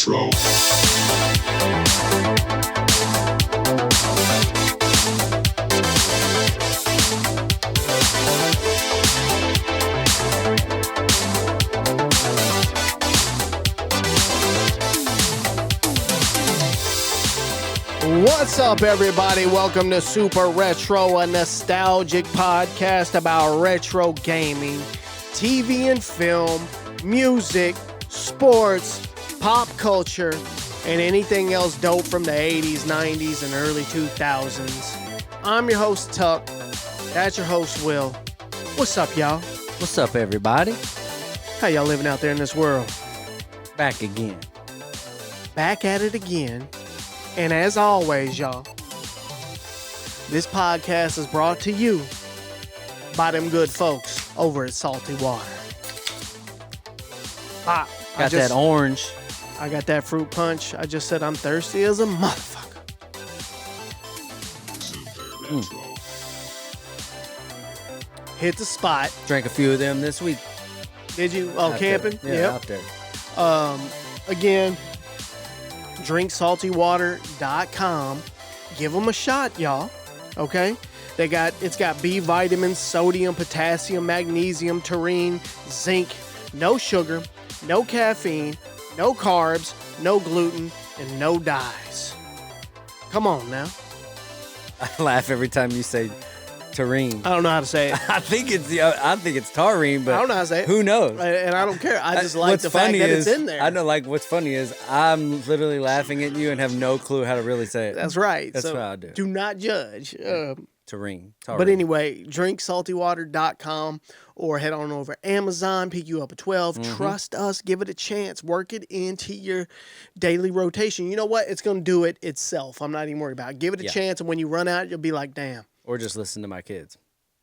Retro. What's up, everybody? Welcome to Super Retro, a nostalgic podcast about retro gaming, TV and film, music, sports, pop culture, and anything else dope from the 80s, 90s, and early 2000s. I'm your host, Tuck. That's your host, Will. What's up, y'all? What's up, everybody? How y'all living out there in this world? Back again. Back at it again. And as always, y'all, this podcast is brought to you by them good folks over at Salty Water. Got that orange. I got that fruit punch. I just said I'm thirsty as a motherfucker. Hit the spot. Drank a few of them this week. Did you? Oh, Out camping? there. Yeah, out there. Again, drinksaltywater.com. Give them a shot, y'all. Okay? It's got B vitamins, sodium, potassium, magnesium, taurine, zinc, no sugar, no caffeine, no carbs, no gluten, and no dyes. Come on now. I laugh every time you say taurine. I don't know how to say it. I think it's taurine, but I don't know how to say it. Who knows? And I don't care. I just like the fact that it's in there. I know, like, what's funny is I'm literally laughing at you and have no clue how to really say it. That's right. That's so what I do. Do not judge. Taurine. But anyway, drinksaltywater.com or head on over Amazon, pick you up a 12. Trust us, give it a chance, work it into your daily rotation. You know what? It's going to do it itself. I'm not even worried about it. Give it a chance, and when you run out, you'll be like, damn. Or just listen to my kids.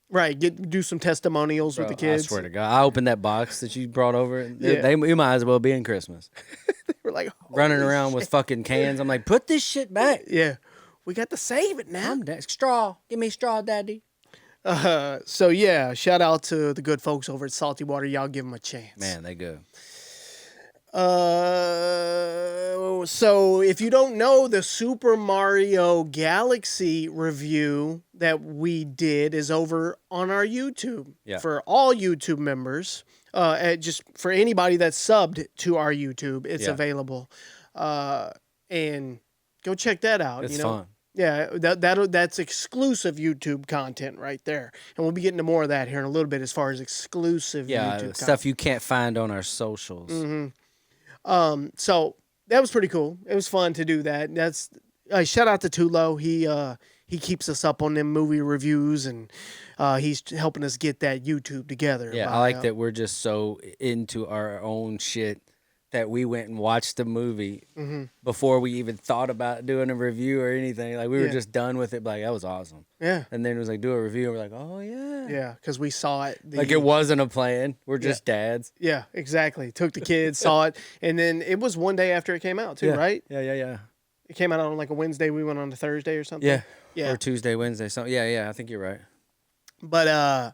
Right, do some testimonials with the kids. I swear to God. I opened that box that you brought over. Yeah. You might as well be in Christmas. They were like, running around with fucking cans. I'm like, put this shit back. Yeah. We got to save it now. Straw. Give me straw, daddy. So, yeah, shout out to the good folks over at Salty Water. Y'all give them a chance. Man, they good. So if you don't know, the Super Mario Galaxy review that we did is over on our YouTube. Yeah. For all YouTube members, just for anybody that's subbed to our YouTube, it's available. And go check that out. It's fun. Yeah, that's exclusive YouTube content right there. And we'll be getting to more of that here in a little bit as far as exclusive YouTube stuff content. you can't find on our socials. Mm-hmm. So that was pretty cool. It was fun to do that. That's shout out to Tulo. He keeps us up on them movie reviews, and he's helping us get that YouTube together. Yeah, I like that we're just so into our own shit that we went and watched the movie before we even thought about doing a review or anything. Like, we were just done with it. Like, that was awesome. Yeah. And then it was like, do a review. And we're like, oh, yeah. Yeah, because we saw it. Like, it wasn't a plan. We're just dads. Yeah, exactly. Took the kids, saw it. And then it was one day after it came out, too, right? Yeah. It came out on like a Wednesday. We went on a Thursday or something. Yeah. Or Tuesday, Wednesday. So, yeah. I think you're right. But,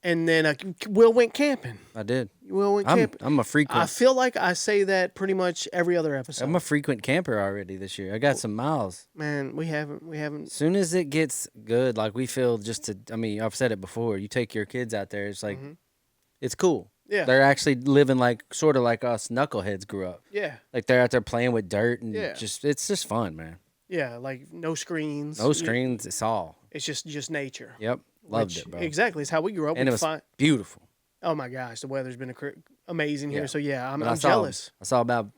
and then Will went camping. I did. Will went camping. I'm a frequent. I feel like I say that pretty much every other episode. I'm a frequent camper already this year. I got some miles. Man, we haven't. As soon as it gets good, like, we feel I've said it before. You take your kids out there, it's like, it's cool. Yeah. They're actually living sort of like us knuckleheads grew up. Yeah. Like, they're out there playing with dirt and it's just fun, man. Yeah, like no screens. No screens, it's all. It's just nature. Yep. Loved it, bro. Exactly. It's how we grew up. And it was beautiful. Oh, my gosh. The weather's been amazing here. So, yeah, I'm I jealous. I saw about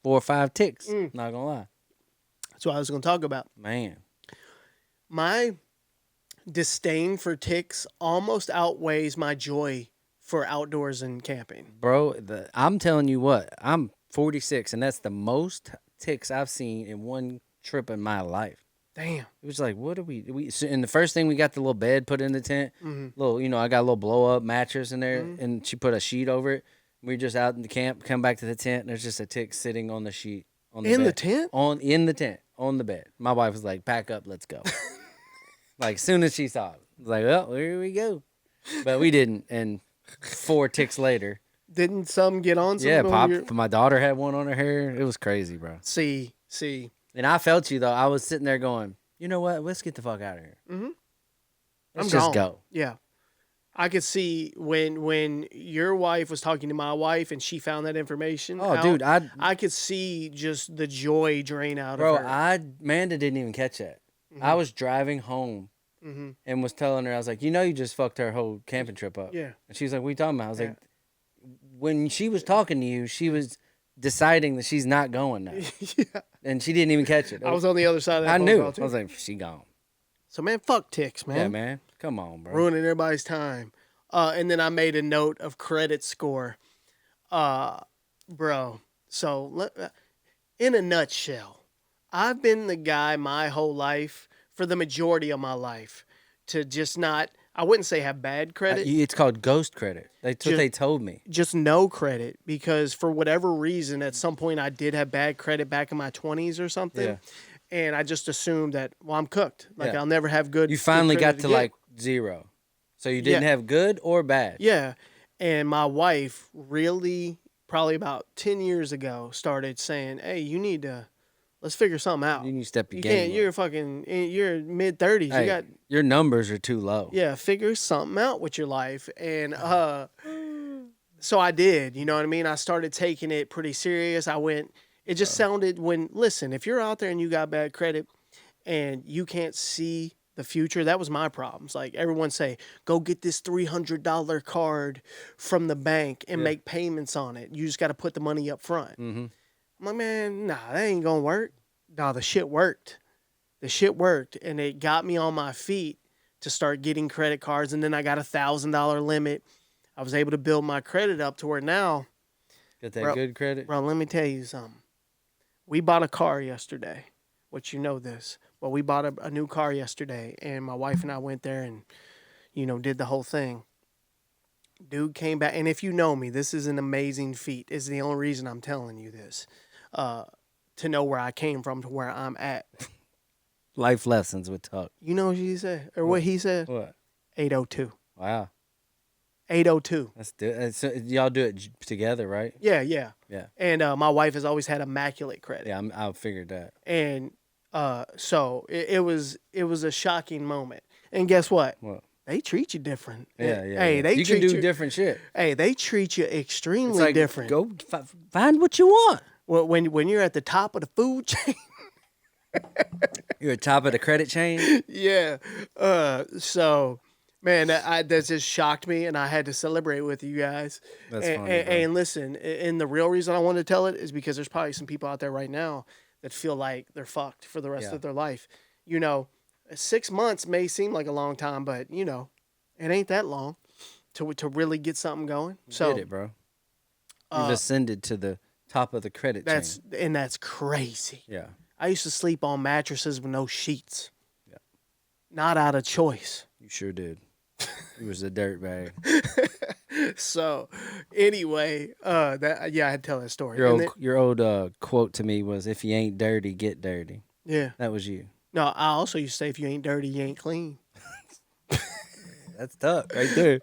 4 or 5 ticks. Not going to lie. That's what I was going to talk about. Man. My disdain for ticks almost outweighs my joy for outdoors and camping. Bro, I'm telling you what. I'm 46, and that's the most ticks I've seen in one trip in my life. Damn. It was like, what are we and the first thing, we got the little bed put in the tent. Little, I got a little blow up mattress in there, and she put a sheet over it. We were just out in the camp, come back to the tent, and there's just a tick sitting on the sheet. On the in bed. the tent? In the tent, on the bed. My wife was like, pack up, let's go. Like, as soon as she saw it, I was like, well, here we go. But we didn't, and 4 ticks later, Didn't some get on some? Yeah, of your... my daughter had one on her hair. It was crazy, bro. See. And I felt you, though. I was sitting there going, you know what? Let's get the fuck out of here. Mm-hmm. Let's just go. Yeah. I could see when your wife was talking to my wife and she found that information. Oh, dude, I could see just the joy drain out of her. Amanda didn't even catch that. Mm-hmm. I was driving home and was telling her, I was like, you just fucked her whole camping trip up. Yeah. And she was like, what are you talking about? I was like, when she was talking to you, she was deciding that she's not going now. Yeah. And she didn't even catch it. I was on the other side of that. I knew. I was like, she gone. So, man, fuck ticks, man. Yeah, man. Come on, bro. Ruining everybody's time. And then I made a note of credit score. Bro. So, in a nutshell, I've been the guy my whole life, for the majority of my life, to just not, I wouldn't say have bad credit. It's called ghost credit. That's what they told me. Just no credit, because for whatever reason, at some point I did have bad credit back in my 20s or something. Yeah. And I just assumed that, well, I'm cooked. Like, I'll never have good. You finally got to like zero. So you didn't have good or bad. Yeah. And my wife really, probably about 10 years ago, started saying, hey, you need to, let's figure something out. You need to step your game up. You're mid-30s. Hey, your numbers are too low. Yeah, figure something out with your life. And so I did, you know what I mean? I started taking it pretty serious. It just sounded listen, if you're out there and you got bad credit and you can't see the future, that was my problems. Like, everyone say, go get this $300 card from the bank and make payments on it. You just got to put the money up front. Mm-hmm. I'm like, man, nah, that ain't going to work. Nah, the shit worked. And it got me on my feet to start getting credit cards. And then I got $1,000 limit. I was able to build my credit up to where now. Got that good credit? Bro, let me tell you something. We bought a car yesterday, which you know this. But we bought a new car yesterday, and my wife and I went there and, did the whole thing. Dude came back, and if you know me, this is an amazing feat. It's the only reason I'm telling you this, to know where I came from to where I'm at. Life lessons with Tuck. You know what she said, or what he said? What? 802. Wow. 802. So y'all do it together, right? Yeah. And my wife has always had immaculate credit. Yeah, I figured that. And so it was a shocking moment. And guess what? What? They treat you different. Yeah. Hey, you can do different shit. Hey, they treat you extremely different. Go find what you want. Well, when you're at the top of the food chain. You're at the top of the credit chain? Yeah. So, man, that just shocked me, and I had to celebrate with you guys. That's funny. And listen, and the real reason I wanted to tell it is because there's probably some people out there right now that feel like they're fucked for the rest of their life. 6 months may seem like a long time, but, it ain't that long to really get something going. So, get it, bro. You've ascended to the top of the credit chain. And that's crazy. Yeah. I used to sleep on mattresses with no sheets. Yeah. Not out of choice. You sure did. You was a dirtbag. So, anyway, I had to tell that story. Your old quote to me was, if you ain't dirty, get dirty. Yeah. That was you. No, I also used to say, if you ain't dirty, you ain't clean. That's tough right there.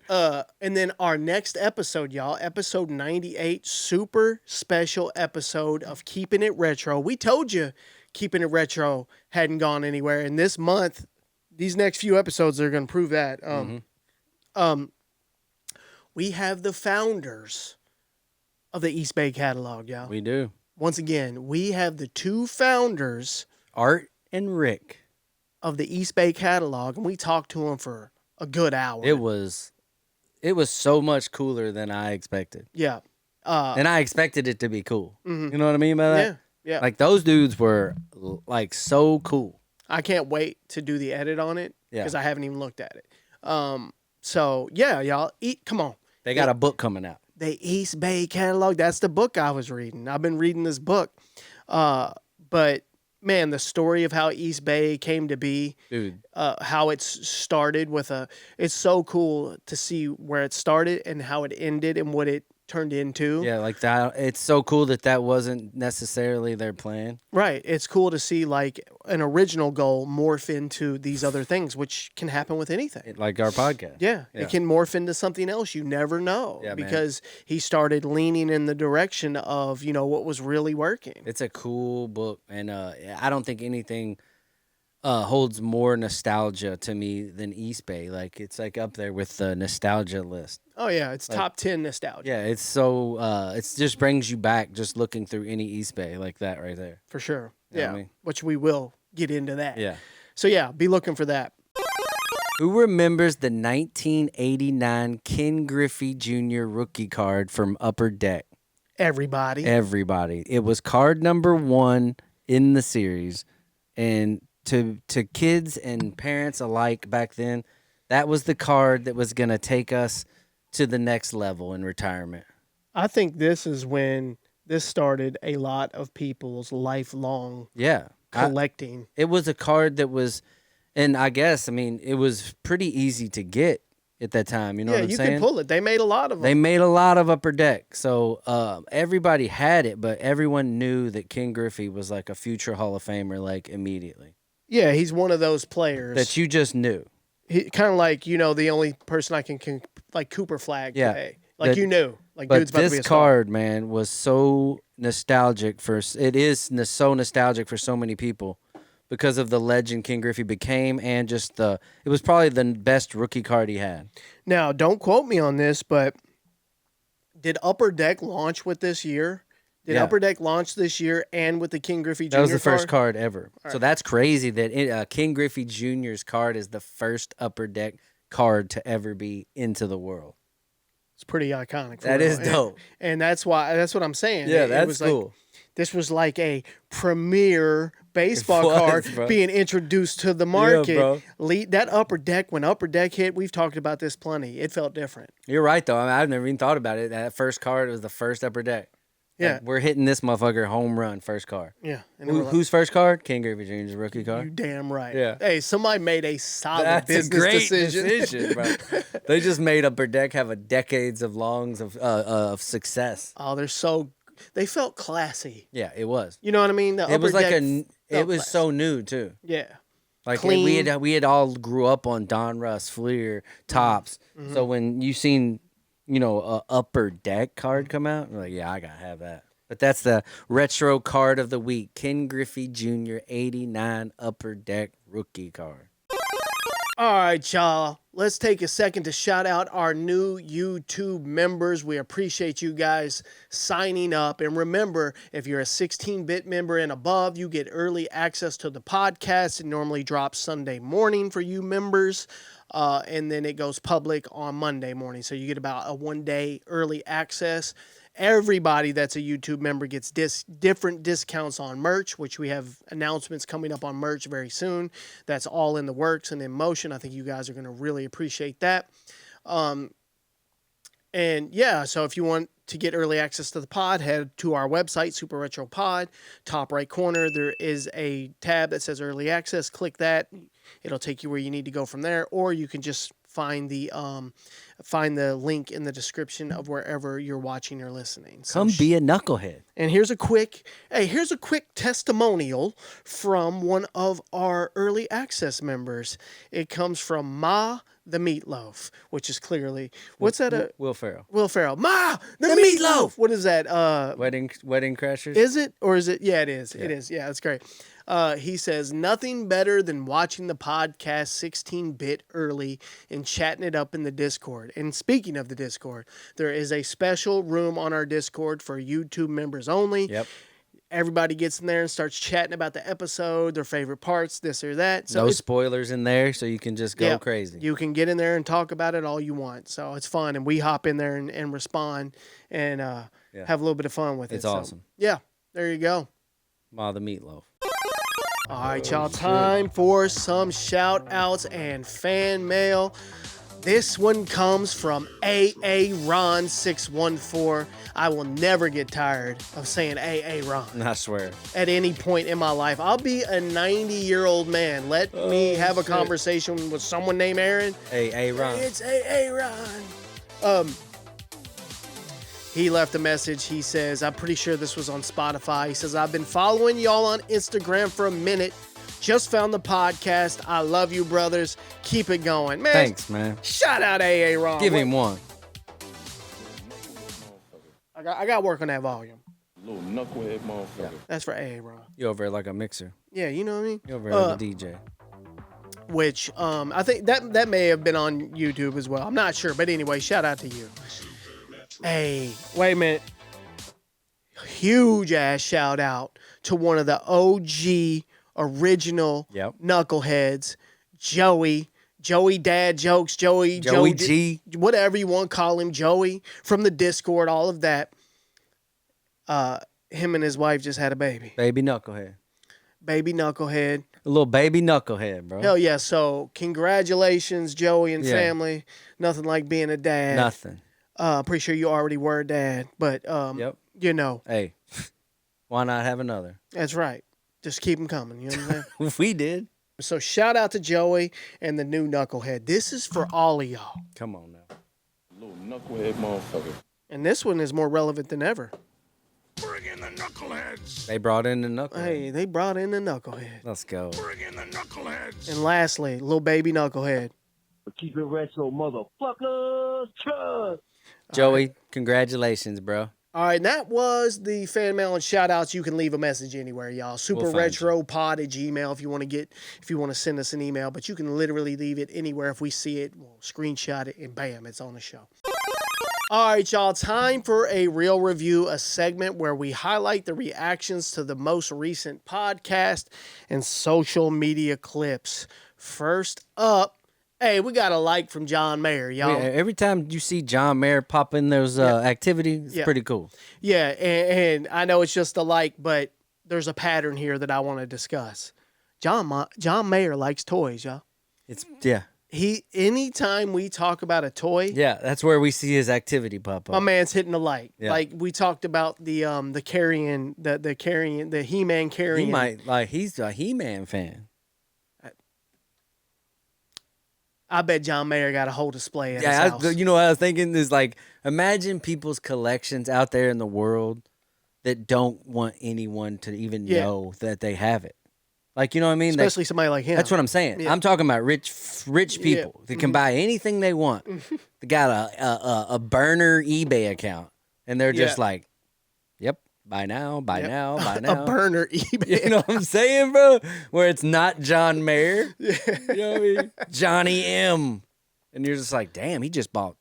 And then our next episode, y'all, episode 98, super special episode of Keeping It Retro. We told you Keeping It Retro hadn't gone anywhere. And this month, these next few episodes are going to prove that. We have the founders of the East Bay catalog, y'all. We do. Once again, we have the two founders, Art and Rick, of the East Bay catalog, and we talked to them for a good hour. It was so much cooler than I expected. Yeah. And I expected it to be cool. Mm-hmm. You know what I mean by that? Yeah. Like, those dudes were, like, so cool. I can't wait to do the edit on it because I haven't even looked at it. So, yeah, y'all, come on. They got a book coming out. The East Bay catalog, that's the book I was reading. I've been reading this book. But, man, the story of how East Bay came to be, dude, how it's started with it's so cool to see where it started and how it ended and what it turned into. Yeah, like that. It's so cool that wasn't necessarily their plan. Right. It's cool to see like an original goal morph into these other things, which can happen with anything. Like our podcast. Yeah. It can morph into something else. You never know. Yeah, because he started leaning in the direction of, what was really working. It's a cool book. And I don't think anything holds more nostalgia to me than East Bay. Like, it's like up there with the nostalgia list. Oh, yeah. It's like, top 10 nostalgia. Yeah. It's so, it just brings you back just looking through any East Bay like that right there. For sure. You know yeah. what I mean? Which we will get into that. Yeah. So, yeah, be looking for that. Who remembers the 1989 Ken Griffey Jr. rookie card from Upper Deck? Everybody. It was card number 1 in the series. And to kids and parents alike back then, that was the card that was going to take us to the next level in retirement. I think this is when this started a lot of people's lifelong collecting. It was a card that was, and I guess, it was pretty easy to get at that time. You know what I'm saying? Yeah, you could pull it. They made a lot of them. They made a lot of Upper Deck. So everybody had it, but everyone knew that Ken Griffey was like a future Hall of Famer, like immediately. Yeah, he's one of those players. That you just knew. He, kind of like, the only person I can like Cooper Flag today. Like, you knew. Like, but dude's about to be a this star. card, man, was so nostalgic so nostalgic for so many people because of the legend Ken Griffey became and just it was probably the best rookie card he had. Now, don't quote me on this, but did Upper Deck launch with this year? Did Upper Deck launch this year and with the Ken Griffey Jr. That was the first card ever. All so right. that's crazy that Ken Griffey Jr.'s card is the first Upper Deck card to ever be into the world. It's pretty iconic. That is dope. And that's what I'm saying. Yeah, it was cool. Like, this was like a premier baseball card being introduced to the market. Yeah, bro. That Upper Deck, when Upper Deck hit, we've talked about this plenty. It felt different. You're right, though. I've never even thought about it. That first card was the first Upper Deck. Yeah. Like, we're hitting this motherfucker home run first card. Yeah. And whose first card? Ken Griffey Jr.'s rookie card. You damn right. Yeah. Hey, somebody made a solid That's business a great decision. bro. They just made Upper Deck have a decades of longs of success. Oh, they felt classy. Yeah, it was. You know what I mean? It was like it was so new too. Yeah. Like clean. we had all grew up on Don Russ, Fleer, Tops. Mm-hmm. So when you seen, a Upper Deck card come out, you're like, yeah, I gotta have that. But that's the retro card of the week. Ken Griffey Jr. 89 Upper Deck rookie card. All right, y'all. Let's take a second to shout out our new YouTube members. We appreciate you guys signing up. And remember, if you're a 16-bit member and above, you get early access to the podcast. It normally drops Sunday morning for you members. And then it goes public on Monday morning. So you get about a 1-day early access. Everybody that's a YouTube member gets different discounts on merch, which we have announcements coming up on merch very soon. That's all in the works and in motion. I think you guys are going to really appreciate that. And yeah, so if you want to get early access to the pod, head to our website, Super Retro Pod. Top right corner, there is a tab that says early access. Click that. It'll take you where you need to go from there, or you can just find the link in the description of wherever you're watching or listening. So Come be a knucklehead. And here's a quick testimonial from one of our early access members. It comes from Ma the Meatloaf, which is clearly what's that? Will Ferrell. Will Ferrell. Ma the Meatloaf. What is that? Wedding Crashers. Is it or is it? Yeah, it is. Yeah. It is. Yeah, that's great. He says, nothing better than watching the podcast 16-bit early and chatting it up in the Discord. And speaking of the Discord, there is a special room on our Discord for YouTube members only. Yep. Everybody gets in there and starts chatting about the episode, their favorite parts, this or that. So no spoilers in there, so you can just go crazy. You can get in there and talk about it all you want. So it's fun. And we hop in there and respond and have a little bit of fun with it. It's awesome. Yeah, there you go. Ma the Meatloaf. All right, y'all, time for some shout outs and fan mail. This one comes from Ron614. I will never get tired of saying Ron. I swear. At any point in my life. I'll be a 90-year-old man. Let me have a conversation with someone named Aaron. Ron. It's Ron. He left a message. He says, I'm pretty sure this was on Spotify. He says, I've been following y'all on Instagram for a minute. Just found the podcast. I love you, brothers. Keep it going. Man, thanks, man. Shout out AA Ron. Give him one. I got to work on that volume. Little knucklehead motherfucker. Yeah. That's for AA Ron. You over like a mixer. Yeah, you know what I mean? You over like a DJ. Which I think that may have been on YouTube as well. I'm not sure. But anyway, shout out to you. Hey, wait a minute. Huge ass shout out to one of the OG original knuckleheads, Joey Dad Jokes, Joey G, whatever you want to call him, Joey from the Discord, all of that. Him and his wife just had a baby. Baby knucklehead. A little baby knucklehead, bro. Hell yeah. So congratulations, Joey and family. Nothing like being a dad. Nothing. Pretty sure you already were a dad, but you know. Hey, why not have another? That's right. Just keep them coming. You know what I'm saying? We did. So shout out to Joey and the new knucklehead. This is for all of y'all. Come on now. Little knucklehead motherfucker. And this one is more relevant than ever. Bring in the knuckleheads. They brought in the knucklehead. Hey, they brought in the knucklehead. Let's go. Bring in the knuckleheads. And lastly, little baby knucklehead. Keep it retro, motherfuckers. Trust. All Joey, right. Congratulations, bro. All right, and that was the fan mail and shout outs. You can leave a message anywhere, y'all. SuperRetroPod@gmail if you want to send us an email, but you can literally leave it anywhere. If we see it, we'll screenshot it and bam, it's on the show. All right, y'all, time for a real review, a segment where we highlight the reactions to the most recent podcast and social media clips. First up, hey, we got a like from John Mayer, y'all. Yeah, every time you see John Mayer pop in those activities, it's pretty cool. Yeah, and I know it's just a like, but there's a pattern here that I want to discuss. John Mayer likes toys, y'all. Anytime we talk about a toy, that's where we see his activity pop up. my man's hitting the like. Yeah. Like we talked about the He-Man carrying. He's a He-Man fan. I bet John Mayer got a whole display at his house. You know what I was thinking is like, imagine people's collections out there in the world that don't want anyone to even know that they have it. Like, you know what I mean? Especially somebody like him. That's what I'm saying. Yeah. I'm talking about rich people that can buy anything they want. They got a burner eBay account, and they're just like, "Yep, buy now, buy now, buy now." A burner eBay. You know what I'm saying, bro? Where it's not John Mayer. You know what I mean? Johnny M. And you're just like, damn, he just bought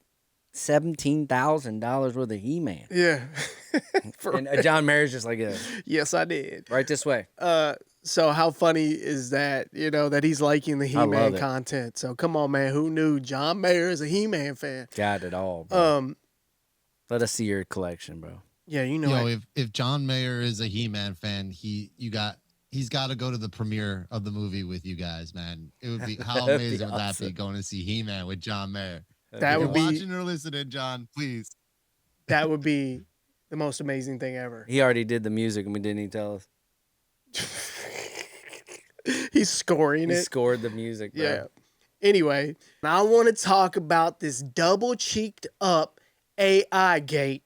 $17,000 worth of He-Man. Yeah. And John Mayer's just like, yes, I did. Right this way. So how funny is that, that he's liking the He-Man content. So come on, man. Who knew John Mayer is a He-Man fan? Got it all, bro. Let us see your collection, bro. Yeah, if John Mayer is a He-Man fan, he's got to go to the premiere of the movie with you guys, man. It would be how amazing would that be, going to see He-Man with John Mayer? That would be watching or listening, John, please. That would be the most amazing thing ever. He already did the music and we didn't even tell us. He's scoring it. He scored the music, bro. Yeah. Anyway, I want to talk about this double-cheeked up AI gate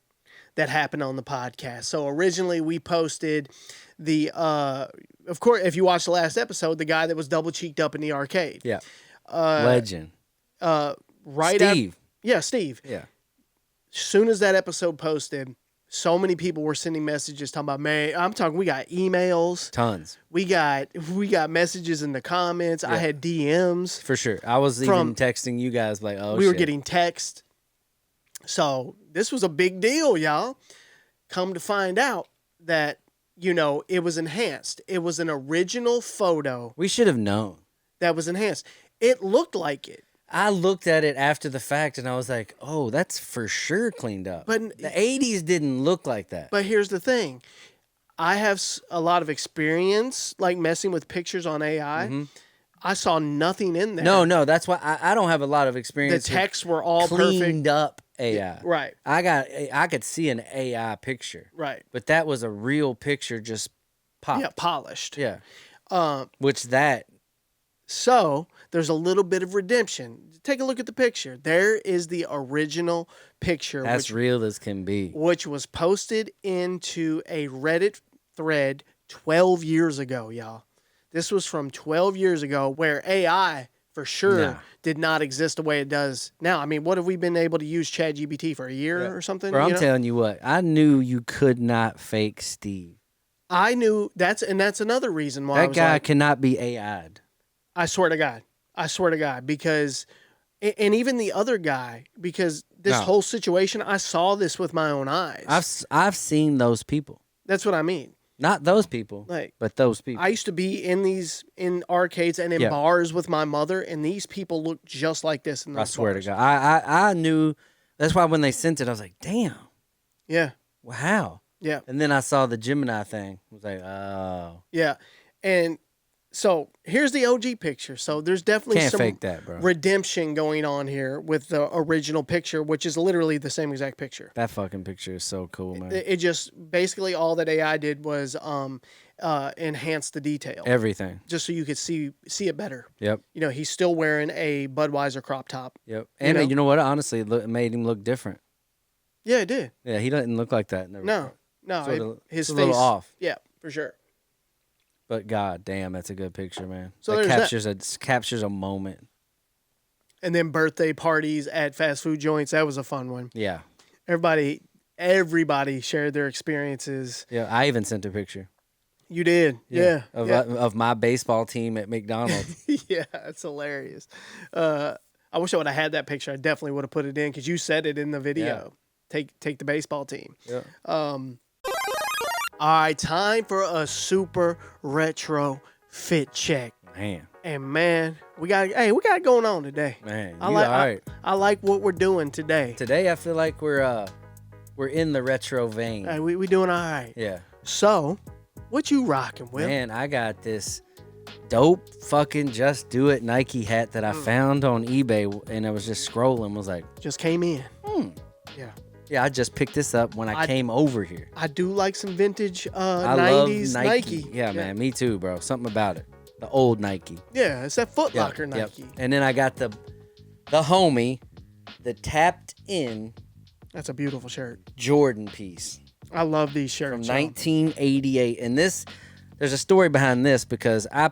that happened on the podcast. So originally we posted the, of course, if you watched the last episode, the guy that was double-cheeked up in the arcade. Yeah. Legend. Steve. Steve. Yeah. As soon as that episode posted, so many people were sending messages talking about, man, we got emails. Tons. We got messages in the comments. Yeah. I had DMs. For sure. I was even texting you guys like, oh, we were getting text. So this was a big deal, y'all. Come to find out that, it was enhanced. It was an original photo. We should have known. That was enhanced. It looked like it. I looked at it after the fact and I was like, oh, that's for sure cleaned up. But the 80s didn't look like that. But here's the thing. I have a lot of experience like messing with pictures on AI. Mm-hmm. I saw nothing in there. No, that's why I don't have a lot of experience. The texts were all cleaned perfect. up AI. Right. I could see an AI picture. Right. But that was a real picture just popped. Yeah, polished. Yeah. Which that So there's a little bit of redemption. Take a look at the picture. There is the original picture. That's real as can be. Which was posted into a Reddit thread 12 years ago, y'all. This was from 12 years ago where AI for sure did not exist the way it does now. I mean, what have we been able to use ChatGPT for a year or something? Bro, I'm telling you what, I knew you could not fake Steve. I knew that's another reason why that guy cannot be AI'd. I swear to God, because, and even the other guy, because this whole situation, I saw this with my own eyes. I've seen those people. That's what I mean. Not those people, but those people. I used to be in arcades and in bars with my mother, and these people look just like this in those I swear bars. to God. I knew. That's why when they sent it, I was like, damn. Yeah. Well, how? Yeah. And then I saw the Gemini thing. I was like, oh. Yeah. And so here's the OG picture. So there's definitely Can't some fake that, bro. redemption going on here with the original picture, which is literally the same exact picture. That fucking picture is so cool, man. It just basically all that AI did was enhance the detail. Everything. Just so you could see it better. Yep. You know, he's still wearing a Budweiser crop top. Yep. And you know what? Honestly, it made him look different. Yeah, it did. Yeah, he doesn't look like that. His face. A little off. Yeah, for sure. But god damn, that's a good picture, man. So that captures a moment. And then birthday parties at fast food joints, that was a fun one. Yeah. Everybody shared their experiences. Yeah, I even sent a picture. You did. Yeah. Of my baseball team at McDonald's. Yeah, that's hilarious. I wish I would have had that picture. I definitely would have put it in because you said it in the video. Yeah. Take the baseball team. Yeah. All right, time for a super retro fit check. Man. And man, we got it going on today. Man, I like what we're doing today. Today I feel like we're in the retro vein. Hey, we doing all right. Yeah. So, what you rocking with? Man, I got this dope fucking Just Do It Nike hat that I found on eBay, and I was just scrolling, was like, just came in. Yeah. Yeah, I just picked this up when I came over here. I do like some vintage I 90s love Nike. Yeah, man, me too, bro. Something about it. The old Nike. Yeah, it's that Foot Locker Nike. Yep. And then I got the homie, the tapped in. That's a beautiful shirt. Jordan piece. I love these shirts. From 1988. And there's a story behind this because I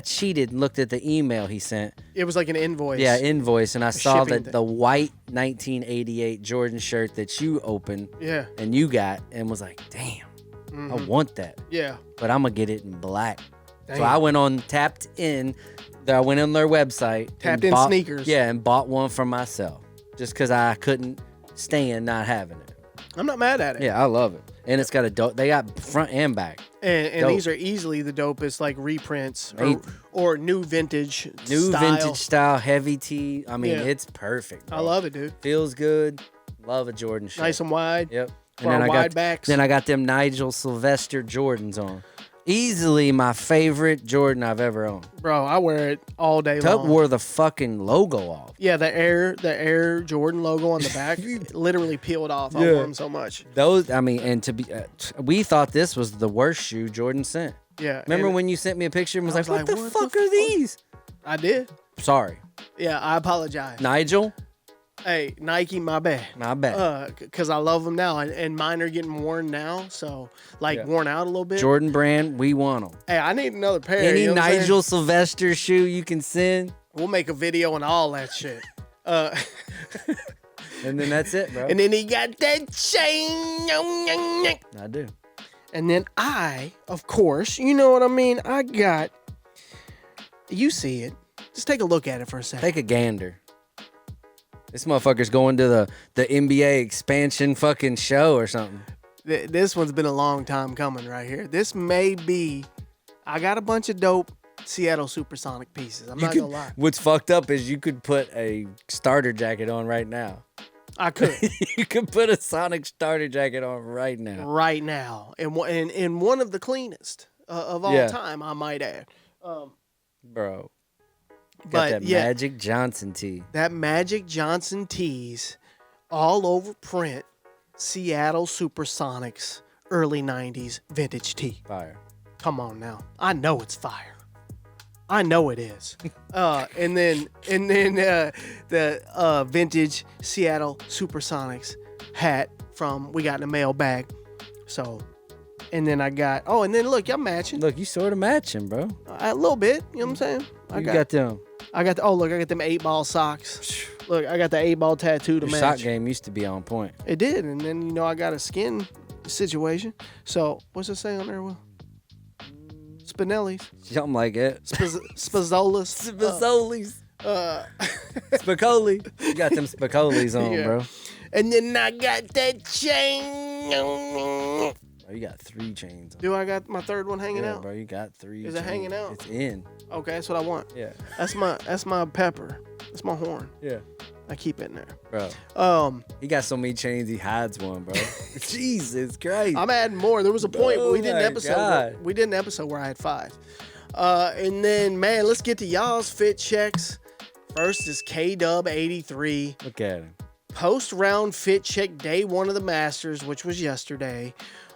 cheated and looked at the email he sent. It was like an invoice. Yeah, invoice. And I saw that the white 1988 Jordan shirt that you opened and you got and was like, damn, I want that. Yeah. But I'm going to get it in black. Damn. So I went on Tapped In. I went on their website. Tapped In sneakers. Yeah, and bought one for myself. Just because I couldn't stand not having it. I'm not mad at it. Yeah, I love it. And it's got they got front and back. And these are easily the dopest, like reprints or new vintage style, heavy tee. I mean, it's perfect, bro. I love it, dude. Feels good. Love a Jordan shirt. Nice and wide. Yep. And then wide backs. Then I got them Nigel Sylvester Jordans on. Easily my favorite Jordan I've ever owned. Bro, I wear it all day long. Tug wore the fucking logo off. Yeah, the Air Jordan logo on the back literally peeled off. I wore them so much. We thought this was the worst shoe Jordan sent. Yeah. Remember when you sent me a picture and was like, what the fuck are these? I did. Sorry. Yeah, I apologize. Nigel? Hey, Nike, my bad. My bad. Because I love them now, and mine are getting worn now, so worn out a little bit. Jordan brand, we want them. Hey, I need another pair. Any you know Nigel Sylvester shoe you can send. We'll make a video and all that shit. And then that's it, bro. And then he got that chain. I do. And then I, of course, you know what I mean? I got, you see it. Just take a look at it for a second. Take a gander. This motherfucker's going to the NBA expansion fucking show or something. This one's been a long time coming right here. This may be, I got a bunch of dope Seattle Supersonic pieces. I'm not going to lie. What's fucked up is you could put a starter jacket on right now. I could. You could put a Sonic starter jacket on right now. Right now. And one of the cleanest of all time, I might add. Bro. Got that Magic Johnson tee. That Magic Johnson tees, all over print, Seattle Supersonics, early 90s vintage tee. Fire. Come on now. I know it's fire. I know it is. And then the vintage Seattle Supersonics hat from we got in the mail bag. So, and then I got and then look, y'all matching. Look, you sort of matching, bro. A little bit. You know what I'm saying? You got them. I got look, I got them 8-ball socks. Look, I got the 8-ball tattoo to Your match. sock game used to be on point. It did, and then I got a skin situation. So what's it say on there, Will? Spinelli's. Something like it. Spazzolas. Spicoli's. Spicoli. You got them Spicoli's on, Yeah. bro. And then I got that chain. Oh, you got 3 chains on. Do I got my third one hanging Yeah, out? bro, you got 3 Is it hanging out? It's in. Okay, that's what I want. Yeah. That's my pepper. That's my horn. Yeah. I keep it in there. Bro. He got so many chains, he hides one, bro. Jesus Christ. I'm adding more. There was a point where we did an my episode. God. We did an episode where I had 5. And then, man, let's get to y'all's fit checks. First is KW83. Look at him. Post-round fit check day 1 of the Masters, which was yesterday.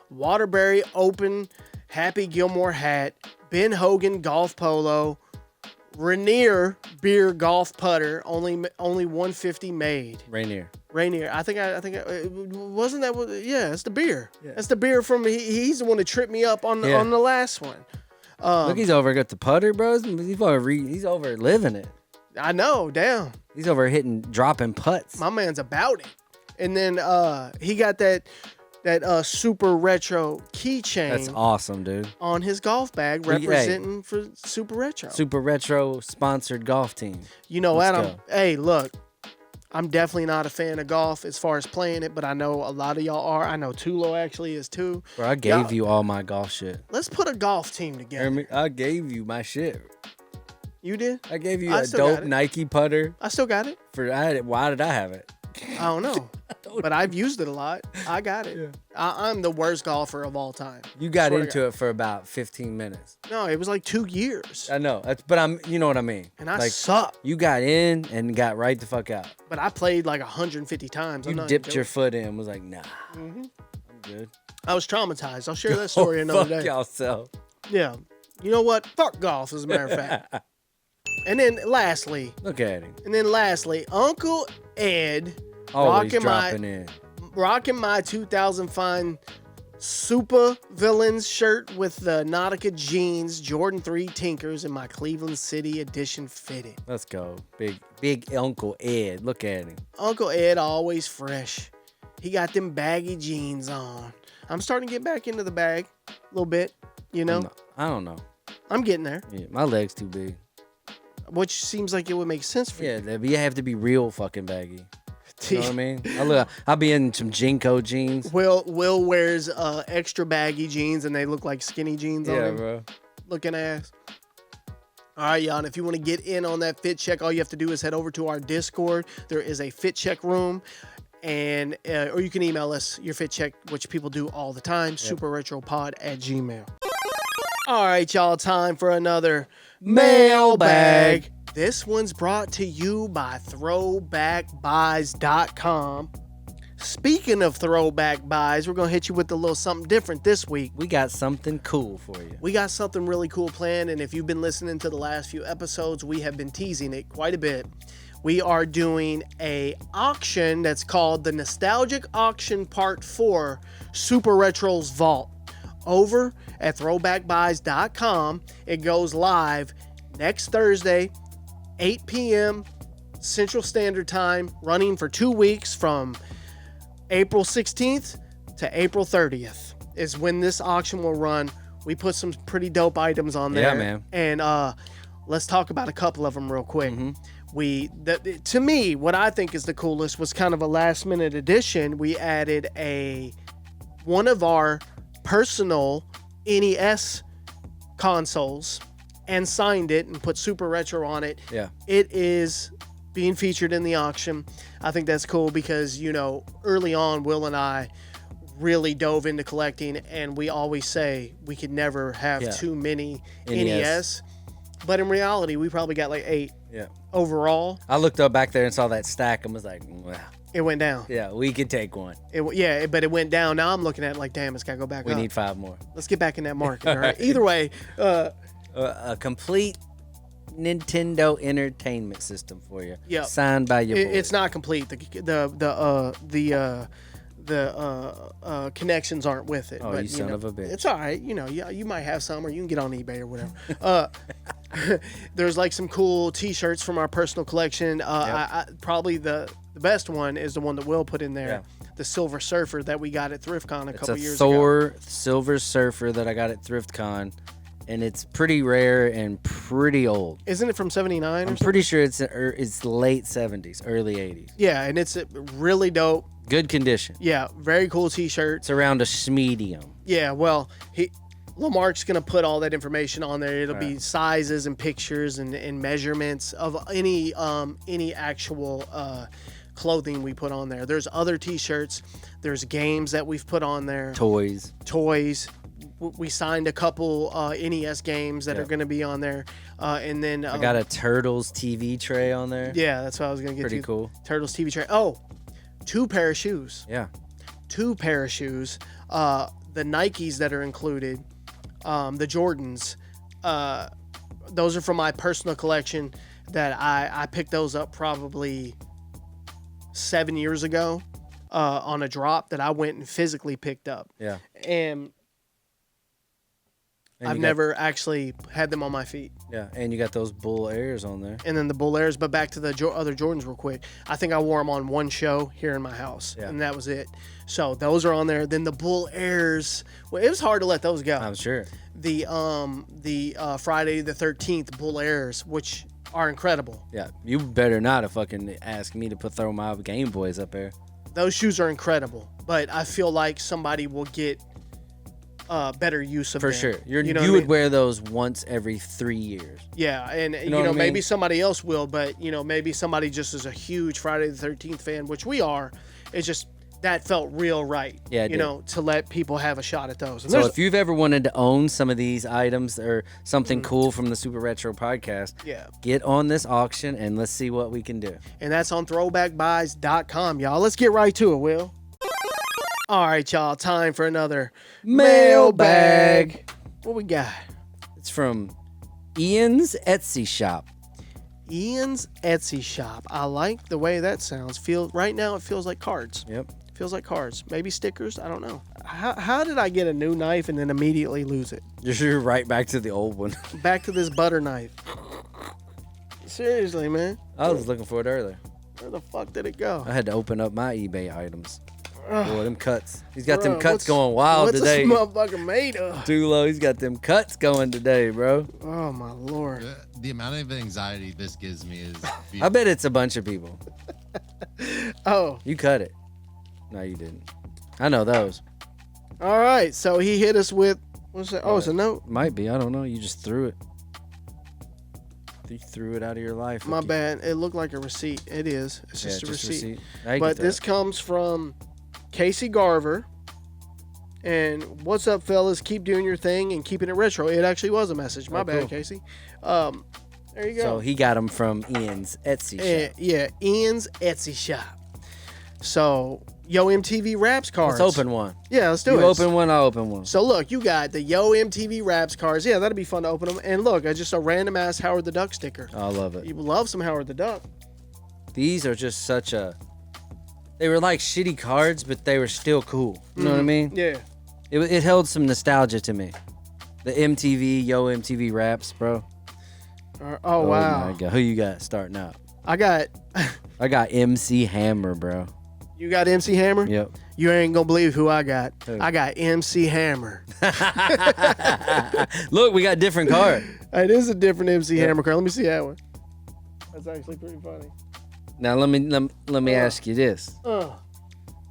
Waterbury Open Happy Gilmore hat. Ben Hogan golf polo. Rainier beer golf putter. Only 150 made. Rainier. I think wasn't that what? Yeah, it's the beer. Yeah. That's the beer from he's the one that tripped me up on the last one. Look, he's over got the putter, bro. He's over living it. I know, damn. He's over dropping putts. My man's about it. And then he got that Super Retro keychain. That's awesome, dude. On his golf bag, representing for Super Retro. Super Retro sponsored golf team. You know, Adam. Hey, look, I'm definitely not a fan of golf as far as playing it, but I know a lot of y'all are. I know Tulo actually is too. Bro, I gave you all my golf shit. Let's put a golf team together. I gave you my shit. You did? I gave you a dope Nike putter. I still got it. Why did I have it? I don't know. But I've used it a lot. I got it. Yeah. I'm the worst golfer of all time. You got into it for about 15 minutes. No, it was like 2 years. I know. But you know what I mean. And I suck. You got in and got right the fuck out. But I played like 150 times. You dipped your foot in and was like, nah, I'm good. I was traumatized. I'll share that story another day. Fuck yourself. Yeah. You know what? Fuck golf, as a matter of fact. And then lastly. Look at him. And then lastly, Uncle Ed. Always dropping in. Rocking my 2005 Super Villains shirt with the Nautica jeans, Jordan 3 Tinkers, and my Cleveland City edition fitted. Let's go. Big Uncle Ed. Look at him. Uncle Ed always fresh. He got them baggy jeans on. I'm starting to get back into the bag a little bit, you know? I don't know. I'm getting there. Yeah, my leg's too big. Which seems like it would make sense for you. Yeah, you have to be real fucking baggy. You know what I mean? I'll be in some Jinko jeans. Will wears extra baggy jeans and they look like skinny jeans on him. Yeah, bro. Looking ass. All right, y'all. And if you want to get in on that fit check, all you have to do is head over to our Discord. There is a fit check room. And or you can email us your fit check, which people do all the time, superretropod@gmail.com. All right, y'all, time for another mailbag. This one's brought to you by throwbackbuys.com. Speaking of throwback buys, we're going to hit you with a little something different this week. We got something cool for you. We got something really cool planned, and if you've been listening to the last few episodes, we have been teasing it quite a bit. We are doing a auction that's called the Nostalgic Auction Part 4 Super Retro's Vault over at throwbackbuys.com. It goes live next Thursday, 8 p.m. Central Standard Time, running for 2 weeks from April 16th to April 30th is when this auction will run. We put some pretty dope items on there. Yeah, man. And let's talk about a couple of them real quick. To me, what I think is the coolest was kind of a last minute addition. We added one of our personal NES consoles and signed it and put Super Retro on it. Yeah. It is being featured in the auction. I think that's cool because, early on, Will and I really dove into collecting, and we always say we could never have too many NES. But in reality, we probably got like 8 overall. I looked up back there and saw that stack and was like, wow. It went down. Yeah, we could take one. But it went down. Now I'm looking at it like, damn, it's got to go back up. We need 5 more. Let's get back in that market, all right? Either way. A complete Nintendo Entertainment System for you. Yep. Signed by your boy. It's not complete. The connections aren't with it. Oh, but, you son of a bitch. It's all right. You might have some, or you can get on eBay or whatever. There's like some cool T-shirts from our personal collection. Probably the best one is the one that Will put in there. Yeah. The Silver Surfer that we got at ThriftCon a couple years ago. It's a Thor ago. Silver Surfer that I got at ThriftCon, and it's pretty rare and pretty old. Isn't it from '79? I'm pretty sure it's late '70s, early '80s. Yeah, and it's really dope. Good condition. Yeah, very cool T-shirt. It's around a medium. Yeah, well, Lamarck's gonna put all that information on there. It'll be sizes and pictures and measurements of any actual clothing we put on there. There's other T-shirts. There's games that we've put on there. Toys. We signed a couple NES games that are going to be on there, and then I got a Turtles TV tray on there. Yeah, that's what I was going to get to. Pretty cool. Turtles TV tray. Oh, 2 pair of shoes. Yeah. 2 pair of shoes. The Nikes that are included, the Jordans. Those are from my personal collection that I picked those up probably 7 years ago on a drop that I went and physically picked up. Yeah. And I've never actually had them on my feet. Yeah, and you got those Bull Airs on there. And then the Bull Airs, but back to the other Jordans real quick. I think I wore them on one show here in my house, and that was it. So those are on there. Then the Bull Airs, well, it was hard to let those go. I'm sure. The Friday the 13th Bull Airs, which are incredible. Yeah, you better not have fucking asked me to throw my Game Boys up there. Those shoes are incredible, but I feel like somebody will get better use of them. For sure. You would wear those once every 3 years. Yeah, and you know maybe somebody else will, but maybe somebody just is a huge Friday the 13th fan, which we are. It's just that felt real right. Yeah, to let people have a shot at those. And so if you've ever wanted to own some of these items or something cool from the Super Retro podcast, get on this auction and let's see what we can do. And that's on throwbackbuys.com, y'all. Let's get right to it, Will. All right, y'all. Time for another mailbag. What we got? It's from Ian's Etsy shop. Ian's Etsy shop. I like the way that sounds. Right now, it feels like cards. Yep. Feels like cards. Maybe stickers. I don't know. How did I get a new knife and then immediately lose it? You're right back to the old one. Back to this butter knife. Seriously, man. I was looking for it earlier. Where the fuck did it go? I had to open up my eBay items. Boy, them cuts. He's got them cuts going wild what's today. What's this motherfucker made of? Dulo, he's got them cuts going today, bro. Oh, my Lord. The amount of anxiety this gives me is beautiful. I bet it's a bunch of people. Oh. You cut it. No, you didn't. I know those. All right. So he hit us with, what's that? Oh, it's a note? Might be. I don't know. You just threw it. You threw it out of your life. My bad. It looked like a receipt. It is. It's just a receipt. But this comes from Casey Garver. And what's up, fellas? Keep doing your thing and keeping it retro. It actually was a message. My bad, cool. Casey. There you go. So he got them from Ian's Etsy shop. Yeah, Ian's Etsy shop. So, Yo MTV Raps cards. Let's open one. Yeah, let's do it. You open one, I'll open one. So, look, you got the Yo MTV Raps cards. Yeah, that'd be fun to open them. And look, just a random ass Howard the Duck sticker. I love it. You love some Howard the Duck. These are just they were like shitty cards, but they were still cool. You know what I mean? Yeah. It held some nostalgia to me. The MTV, Yo MTV Raps, bro. Oh, wow. My God. Who you got starting out? I got MC Hammer, bro. You got MC Hammer? Yep. You ain't gonna believe who I got. Who? I got MC Hammer. Look, we got different card. It is a different MC Hammer card. Let me see that one. That's actually pretty funny. Now let me ask you this.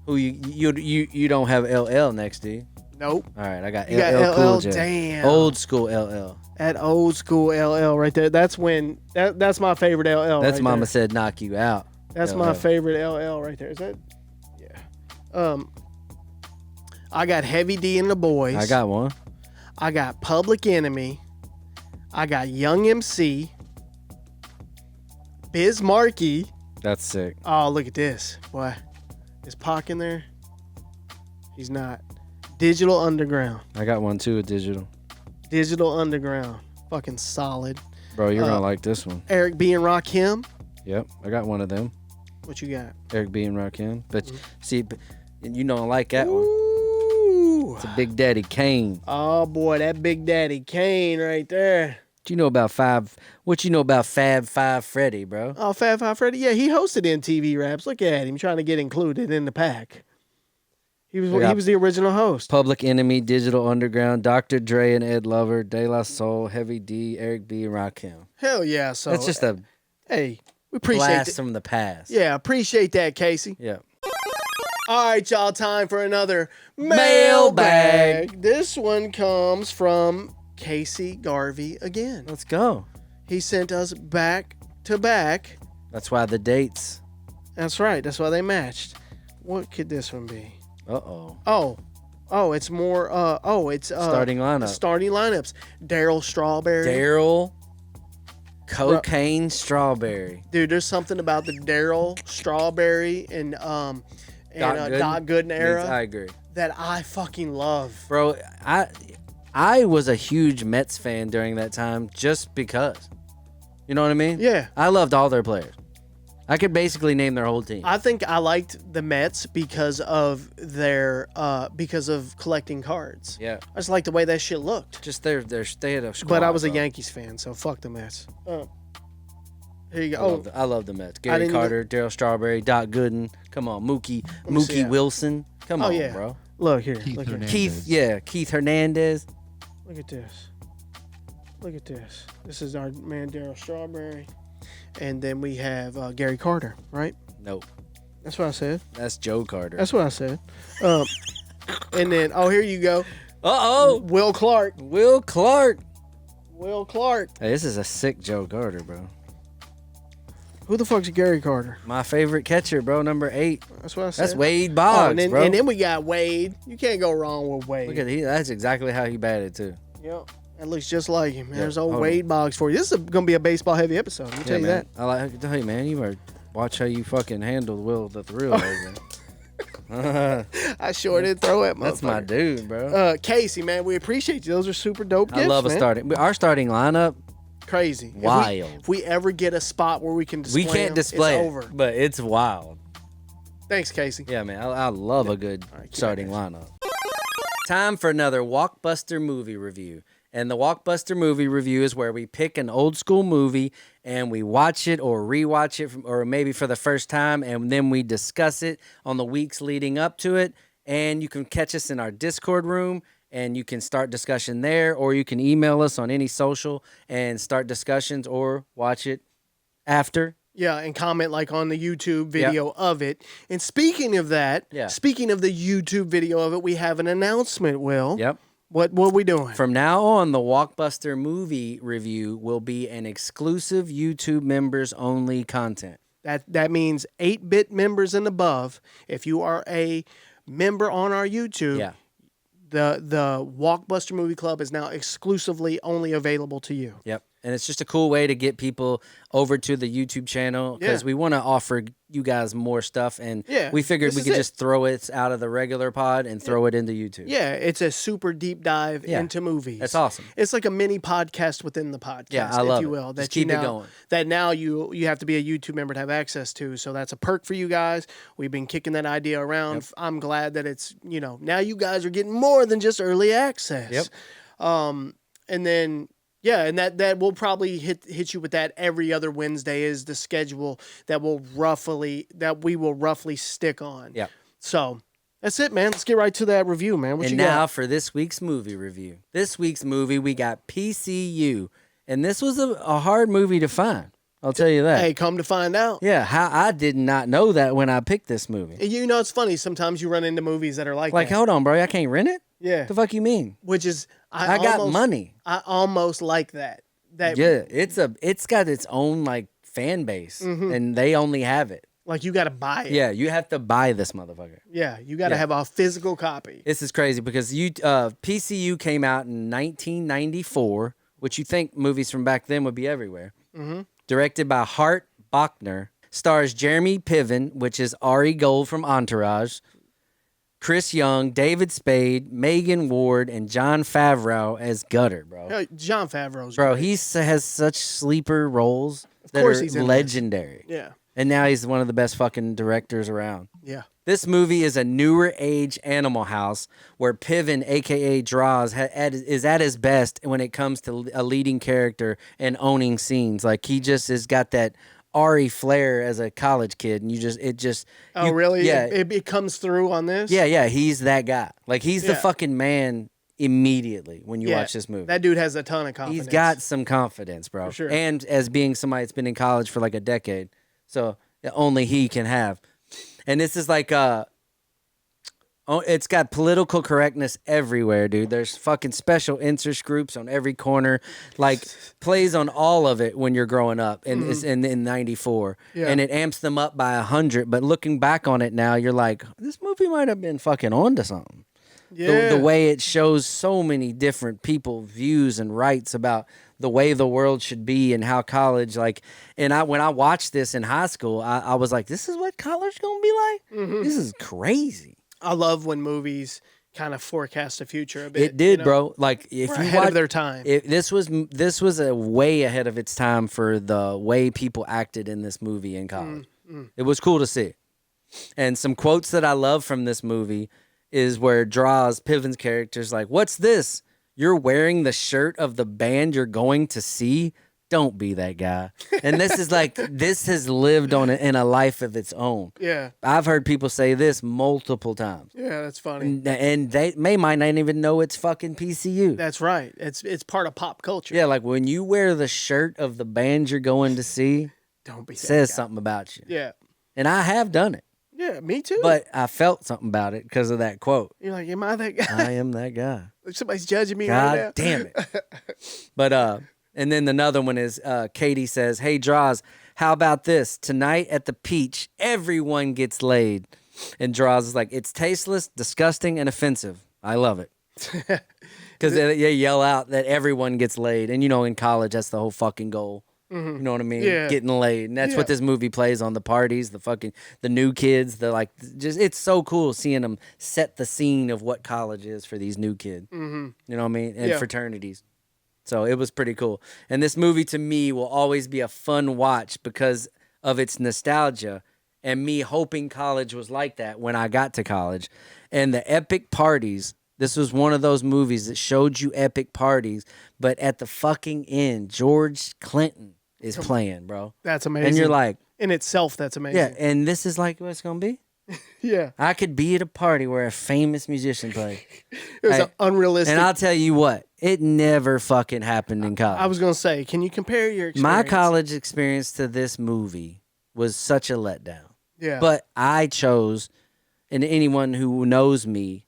Who you don't have LL next to you? Nope. All right, I got you LL got Cool J. Damn. Old school LL. That old school LL right there. That's when that's my favorite LL. That's right Mama there. said knock you out. That's LL. my favorite LL right there. Is that? Yeah. I got Heavy D and the Boys. I got one. I got Public Enemy. I got Young MC. Biz Markie. That's sick. Oh, look at this. Boy, is Pac in there? He's not. Digital Underground. I got one too, a digital. Digital Underground. Fucking solid. Bro, you're gonna like this one. Eric B. and Rakim. Yep, I got one of them. What you got? Eric B. and Rakim. But see, you don't like that one. Ooh. It's a Big Daddy Kane. Oh boy, that Big Daddy Kane right there. What you know about Fab Five Freddy, bro? Oh, Fab Five Freddy. Yeah, he hosted MTV Raps. Look at him trying to get included in the pack. He was the original host. Public Enemy, Digital Underground, Dr. Dre and Ed Lover, De La Soul, Heavy D, Eric B. and Rakim. Hell yeah! So That's just a hey, we appreciate blast it. from the past. Yeah, appreciate that, Casey. Yeah. All right, y'all, time for another Mailbag. mailbag. This one comes from Casey Garvey again. Let's go. He sent us back to back. That's why the dates. That's right. That's why they matched. What could this one be? Uh-oh. Oh, it's more. It's Starting lineup. Starting lineups. Daryl Strawberry. Daryl Cocaine Strawberry. Dude, there's something about the Daryl Strawberry and Doc Gooden era. I agree. That I fucking love. Bro, I was a huge Mets fan during that time just because. You know what I mean? Yeah. I loved all their players. I could basically name their whole team. I think I liked the Mets because of collecting cards. Yeah. I just liked the way that shit looked. Just they had a squad. But I was a bro. Yankees fan, so fuck the Mets. Here you I go. love I love the Mets. Gary didn't Carter, Daryl Strawberry, Doc Gooden. Come on, me see it. Wilson. Come on, yeah. bro. Look here. Keith Look here. Hernandez. Keith Hernandez. Look at this. Look at this. This is our man Daryl Strawberry. And then we have Gary Carter, right? Nope. That's what I said. That's Joe Carter. That's what I said. And then, here you go. Uh-oh. Will Clark. Will Clark. Will Clark. Hey, this is a sick Joe Carter, bro. Who the fuck's Gary Carter? My favorite catcher, bro, number 8. That's what I said. That's Wade Boggs, and bro. then we got Wade. You can't go wrong with Wade. Look at that's exactly how he batted, too. Yep. That looks just like him. Yeah, There's old hold Wade Boggs for you. This is going to be a baseball-heavy episode. Let me tell you man. that. I like to tell you, man, you better watch how you fucking handle Will the Thrill. I sure did throw it, motherfucker. That's my dude, bro. Casey, man, we appreciate you. Those are super dope gifts, I love man. our starting lineup. Crazy. Wild. If we ever get a spot where we can display We can't them, display it's it, over. but it's wild. Thanks, Casey. Yeah, man, I love a good keep starting it lineup. Time for another Walkbuster movie review. And the Walkbuster movie review is where we pick an old school movie and we watch it or rewatch it or maybe for the first time, and then we discuss it on the weeks leading up to it. And you can catch us in our Discord room and you can start discussion there, or you can email us on any social and start discussions or watch it after. Yeah, and comment like on the YouTube video of it. And speaking of that, speaking of the YouTube video of it, we have an announcement, Will. Yep. What are we doing? From now on, the Walkbuster movie review will be an exclusive YouTube members only content. That means 8-bit members and above. If you are a member on our YouTube, the Walkbuster Movie Club is now exclusively only available to you. Yep. And it's just a cool way to get people over to the YouTube channel because we want to offer you guys more stuff. And we figured we could just throw it out of the regular pod and throw it into YouTube. Yeah, it's a super deep dive into movies. That's awesome. It's like a mini podcast within the podcast, I love if you will. it. That Just keep it going. That now you have to be a YouTube member to have access to. So that's a perk for you guys. We've been kicking that idea around. Yep. I'm glad that it's, now you guys are getting more than just early access. Yep. And then... yeah, and that will probably hit you with that every other Wednesday is the schedule that we will roughly stick on. Yeah. So that's it, man. Let's get right to that review, man. What and you now got? for this week's movie review. This week's movie, we got PCU. And this was a hard movie to find. I'll tell you that. Hey, come to find out. Yeah, I did not know that when I picked this movie. It's funny. Sometimes you run into movies that are like that. Hold on, bro. I can't rent it? Yeah. The fuck you mean? Which is... I got money. I almost like that. Yeah, it's got its own like fan base, and they only have it. Like you got to buy it. Yeah, you have to buy this motherfucker. Yeah, you got to have a physical copy. This is crazy because PCU came out in 1994, which you think movies from back then would be everywhere. Mm-hmm. Directed by Hart Bachner, stars Jeremy Piven, which is Ari Gold from Entourage. Chris Young, David Spade, Megan Ward, and Jon Favreau as Gutter, bro. Hell, Jon Favreau's Bro, great. he has such sleeper roles that course are he's in legendary. Yeah. And now he's one of the best fucking directors around. Yeah. This movie is a newer age Animal House where Piven, a.k.a. Draws, is at his best when it comes to a leading character and owning scenes. Like, he just has got that Ari flair as a college kid, and Oh, really? Yeah. It comes through on this? Yeah, he's that guy. Like, he's the fucking man immediately when you watch this movie. That dude has a ton of confidence. He's got some confidence, bro. For sure. And as being somebody that's been in college for like a decade. So only he can have. And this is like it's got political correctness everywhere, dude. There's fucking special interest groups on every corner. Like, plays on all of it when you're growing up and it's in 94. Yeah. And it amps them up by 100. But looking back on it now, you're like, this movie might have been fucking onto something. Yeah. The way it shows so many different people views and rights about the way the world should be and how college, like, and when I watched this in high school, I was like, this is what college gonna be like? This is crazy. I love when movies kind of forecast the future a bit. It did, bro. Like, if We're you ahead watch, of their time. this was a way ahead of its time for the way people acted in this movie in college. It was cool to see. And some quotes that I love from this movie is where Draws, Piven's character's like, what's this? You're wearing the shirt of the band you're going to see? Don't be that guy. And this is like, this has lived on in a life of its own. Yeah. I've heard people say this multiple times. Yeah, that's funny. And they might not even know it's fucking PCU. That's right. It's part of pop culture. Yeah, like when you wear the shirt of the band you're going to see, Don't be that says guy. something about you. Yeah. And I have done it. Yeah, me too. But I felt something about it because of that quote. You're like, am I that guy? I am that guy. Somebody's judging me right now. God damn it. But and then another one is Katie says, "Hey Draws, how about this? Tonight at the Peach, everyone gets laid." And Draws is like, "It's tasteless, disgusting, and offensive. I love it." Because they yell out that everyone gets laid. And, you know, in college, that's the whole fucking goal. You know what I mean? Yeah. Getting laid. And that's what this movie plays on the parties, the new kids. They're like, it's so cool seeing them set the scene of what college is for these new kids. You know what I mean? And fraternities. So it was pretty cool. And this movie to me will always be a fun watch because of its nostalgia and me hoping college was like that when I got to college. And the epic parties. This was one of those movies that showed you epic parties, but at the fucking end, George Clinton is playing, bro. That's amazing. And you're like, in itself, that's amazing. yeah, and this is like what it's going to be? Yeah. I could be at a party where a famous musician played. It was unrealistic. And I'll tell you what, it never fucking happened in college. I was going to say, can you compare your experience? My college experience to this movie was such a letdown. Yeah. But I chose, and anyone who knows me,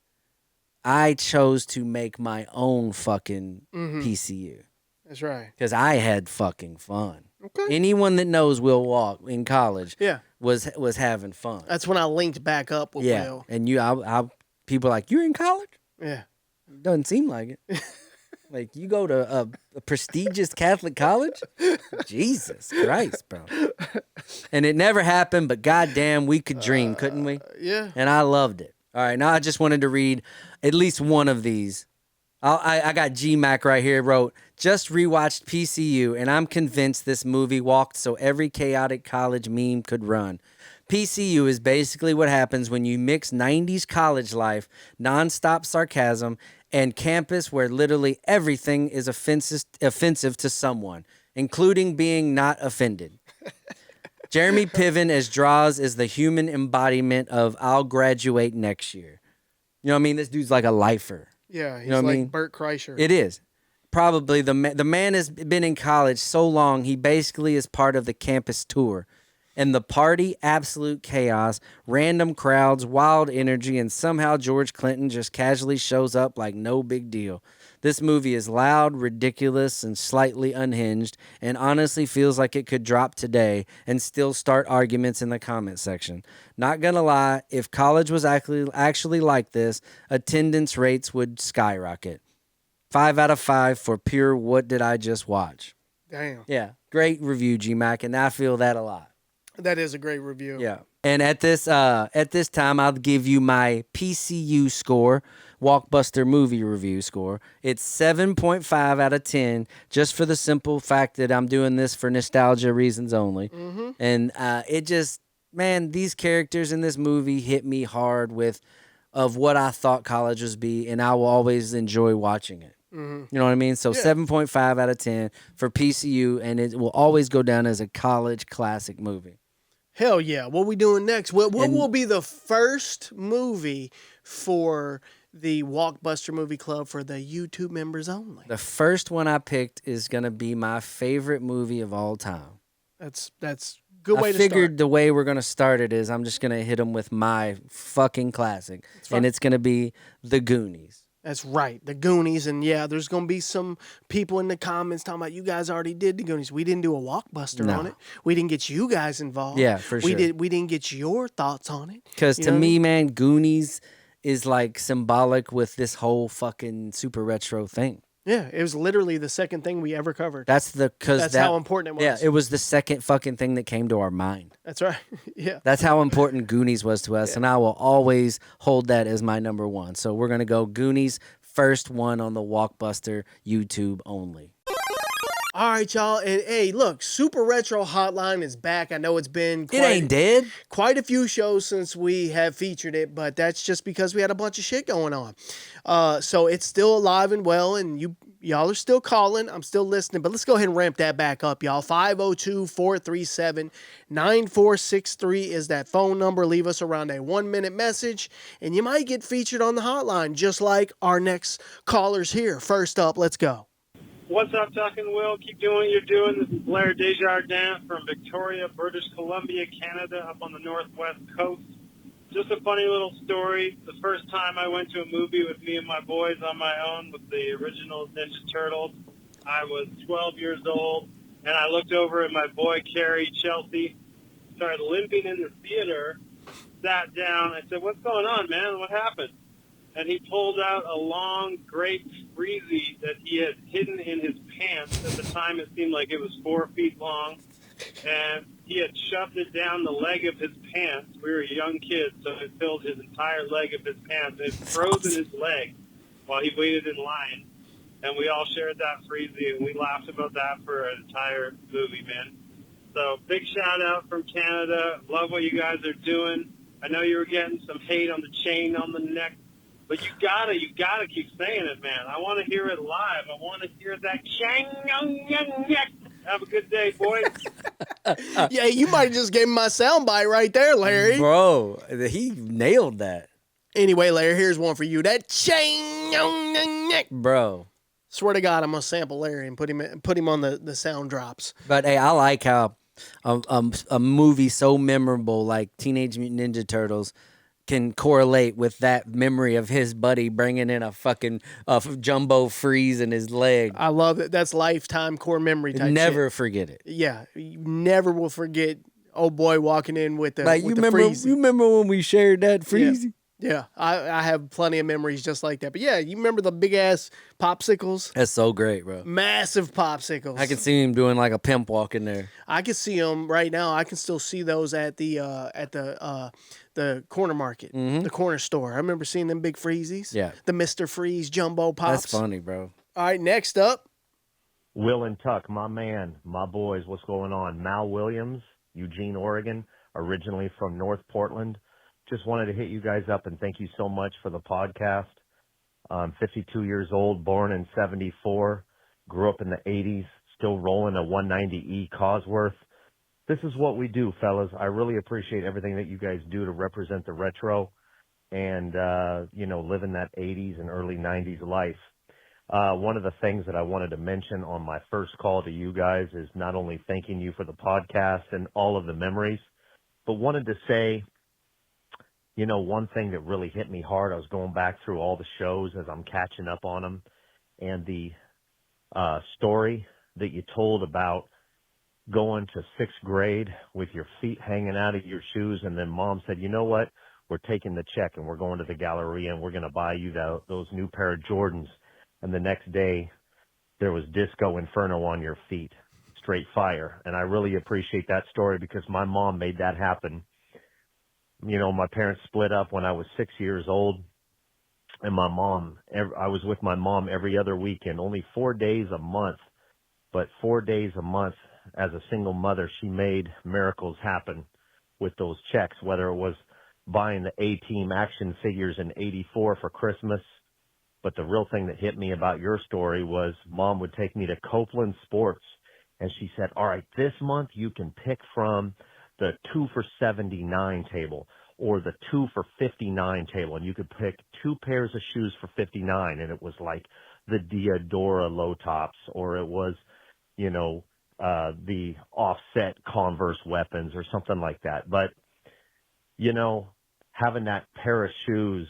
I chose to make my own fucking PCU. That's right. Because I had fucking fun. Okay. Anyone that knows Will Walk in college Yeah. was having fun. That's when I linked back up with Yeah. Will. And people are like, you're in college? Yeah. Doesn't seem like it. Like, you go to a prestigious Catholic college? Jesus Christ, bro. And it never happened, but goddamn, we could dream, couldn't we? Yeah. And I loved it. All right, now I just wanted to read at least one of these. I got G-Mac right here, wrote, just rewatched PCU, and I'm convinced this movie walked so every chaotic college meme could run. PCU is basically what happens when you mix 90s college life, nonstop sarcasm, and campus where literally everything is offensive to someone, including being not offended. Jeremy Piven as Draws is the human embodiment of I'll graduate next year. You know what I mean? This dude's like a lifer. Yeah. He's know what I like mean? Bert Kreischer. It is. Probably the man has been in college so long, he basically is part of the campus tour. And the party, absolute chaos, random crowds, wild energy, and somehow George Clinton just casually shows up like no big deal. This movie is loud, ridiculous, and slightly unhinged, and honestly feels like it could drop today and still start arguments in the comment section. Not gonna lie, if college was actually like this, attendance rates would skyrocket. 5 out of 5 for pure what did I just watch. Damn. Yeah, great review, G-Mac, and I feel that a lot. That is a great review. Yeah. And at this time, I'll give you my PCU score, Walkbuster Movie Review score. It's 7.5 out of 10, just for the simple fact that I'm doing this for nostalgia reasons only. Mm-hmm. And it just, man, these characters in this movie hit me hard of what I thought college was be, and I will always enjoy watching it. Mm-hmm. You know what I mean? So Yeah. 7.5 out of 10 for PCU, and it will always go down as a college classic movie. Hell yeah. What we doing next? What And- will be the first movie for the Walkbuster Movie Club for the YouTube members only? The first one I picked is going to be my favorite movie of all time. That's good way I to figured start. the way we're going to start it is I'm just going to hit them with my fucking classic. fine. And it's going to be The Goonies. That's right. The Goonies. And yeah, there's going to be some people in the comments talking about you guys already did the Goonies. We didn't do a Walkbuster No. on it. We didn't get you guys involved. Yeah, for sure. We didn't get your thoughts on it. Because You to know what I me, mean? man, Goonies is like symbolic with this whole fucking super retro thing. Yeah, it was literally the second thing we ever covered. That's How important it was. Yeah, it was the second fucking thing that came to our mind. That's right. Yeah. That's how important Goonies was to us, and I will always hold that as my number one. So we're gonna go Goonies, first one on the Walkbuster YouTube only. All right, y'all. And hey, look, Super Retro Hotline is back. I know it's been It ain't dead. quite a few shows since we have featured it, but that's just because we had a bunch of shit going on. So it's still alive and well, and y'all are still calling. I'm still listening, but let's go ahead and ramp that back up, y'all. 502-437-9463 is that phone number. Leave us around a 1-minute message, and you might get featured on the hotline, just like our next callers here. First up, let's go. What's up, Talking Will? Keep doing what you're doing. This is Blair Desjardins from Victoria, British Columbia, Canada, up on the northwest coast. Just a funny little story. The first time I went to a movie with me and my boys on my own with the original Ninja Turtles, I was 12 years old, and I looked over at my boy, Carrie Chelsea, started limping in the theater, sat down. I said, "What's going on, man? What happened?" And he pulled out a long grape freezy that he had hidden in his pants. At the time, it seemed like it was 4 feet long. And he had shoved it down the leg of his pants. We were young kids, so it filled his entire leg of his pants. It froze in his leg while he waited in line. And we all shared that freezy, and we laughed about that for an entire movie, man. So big shout-out from Canada. Love what you guys are doing. I know you were getting some hate on the chain on the neck. But you gotta keep saying it, man. I want to hear it live. I want to hear that chang on your neck. Have a good day, boys. Yeah, you might have just gave him my soundbite right there, Larry. Bro, he nailed that. Anyway, Larry, here's one for you. That chain on the neck. Bro. Swear to God, I'm gonna sample Larry and put him on the sound drops. But hey, I like how a movie so memorable like Teenage Mutant Ninja Turtles can correlate with that memory of his buddy bringing in a fucking jumbo freeze in his leg. I love it. That's lifetime core memory type Never shit. forget it. Yeah, you never will forget old boy walking in with the Like with you the remember, freezy. you remember when we shared that freezy? Yeah, I have plenty of memories just like that. But yeah, you remember the big ass popsicles? That's so great, bro. Massive popsicles. I can see him doing like a pimp walk in there. I can see them right now. I can still see those at the corner market, the corner store. I remember seeing them big freezies. Yeah. The Mr. Freeze jumbo pops. That's funny, bro. All right, next up. Will and Tuck, my man, my boys, what's going on? Mal Williams, Eugene, Oregon, originally from North Portland. Just wanted to hit you guys up and thank you so much for the podcast. I'm 52 years old, born in 74, grew up in the 80s, still rolling a 190E Cosworth. This is what we do, fellas. I really appreciate everything that you guys do to represent the retro and, living that 80s and early 90s life. One of the things that I wanted to mention on my first call to you guys is not only thanking you for the podcast and all of the memories, but wanted to say, one thing that really hit me hard, I was going back through all the shows as I'm catching up on them, and the story that you told about going to 6th grade with your feet hanging out of your shoes, and then mom said, you know what, we're taking the check and we're going to the Galleria and we're going to buy you those new pair of Jordans. And the next day there was Disco Inferno on your feet. straight fire. And I really appreciate that story because my mom made that happen. You know, my parents split up when I was 6 years old. And I was with my mom every other weekend, only 4 days a month. But 4 days a month as a single mother, she made miracles happen with those checks, whether it was buying the A-Team action figures in '84 for Christmas. But the real thing that hit me about your story was Mom would take me to Copeland Sports, and she said, all right, this month you can pick from the 2 for $79 table or the 2 for $59 table, and you could pick 2 pairs of shoes for $59, and it was like the Diadora low tops, or it was, you know, the offset Converse weapons or something like that. But, you know, having that pair of shoes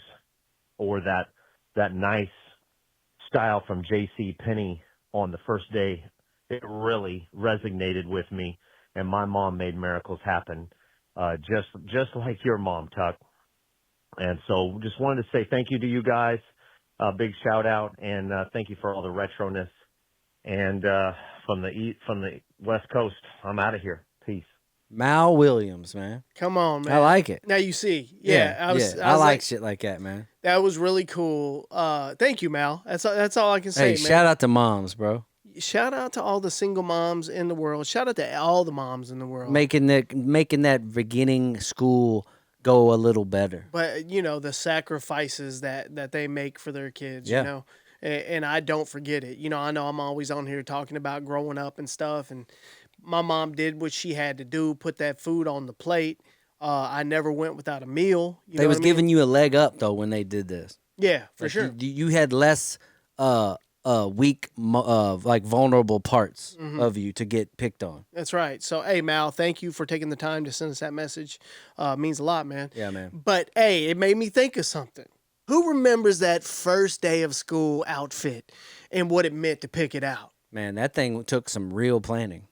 or that nice style from J.C. Penney on the first day, it really resonated with me, and my mom made miracles happen, just like your mom, Tuck. And so just wanted to say thank you to you guys, big shout out, and thank you for all the retroness. And from the West Coast, I'm out of here. Peace. Mal Williams, man. Come on, man. I like it. Now you see. Yeah. I was I like like, shit like that, man. that was really cool. Thank you, Mal. That's all I can say, Hey, man. shout out to moms, bro. Shout out to all the single moms in the world. Shout out to all the moms in the world. Making that beginning school go a little better. But, you know, the sacrifices that they make for their kids, you know, and I don't forget it. You know I'm always on here talking about growing up and stuff, and my mom did what she had to do, put that food on the plate. I never went without a meal. They was giving you a leg up, though, when they did this. Yeah, for like sure. You had less weak, like vulnerable parts of you to get picked on. That's right. So, hey, Mal, thank you for taking the time to send us that message. Means a lot, man. Yeah, man. But, hey, it made me think of something. Who remembers that first day of school outfit and what it meant to pick it out? Man, that thing took some real planning.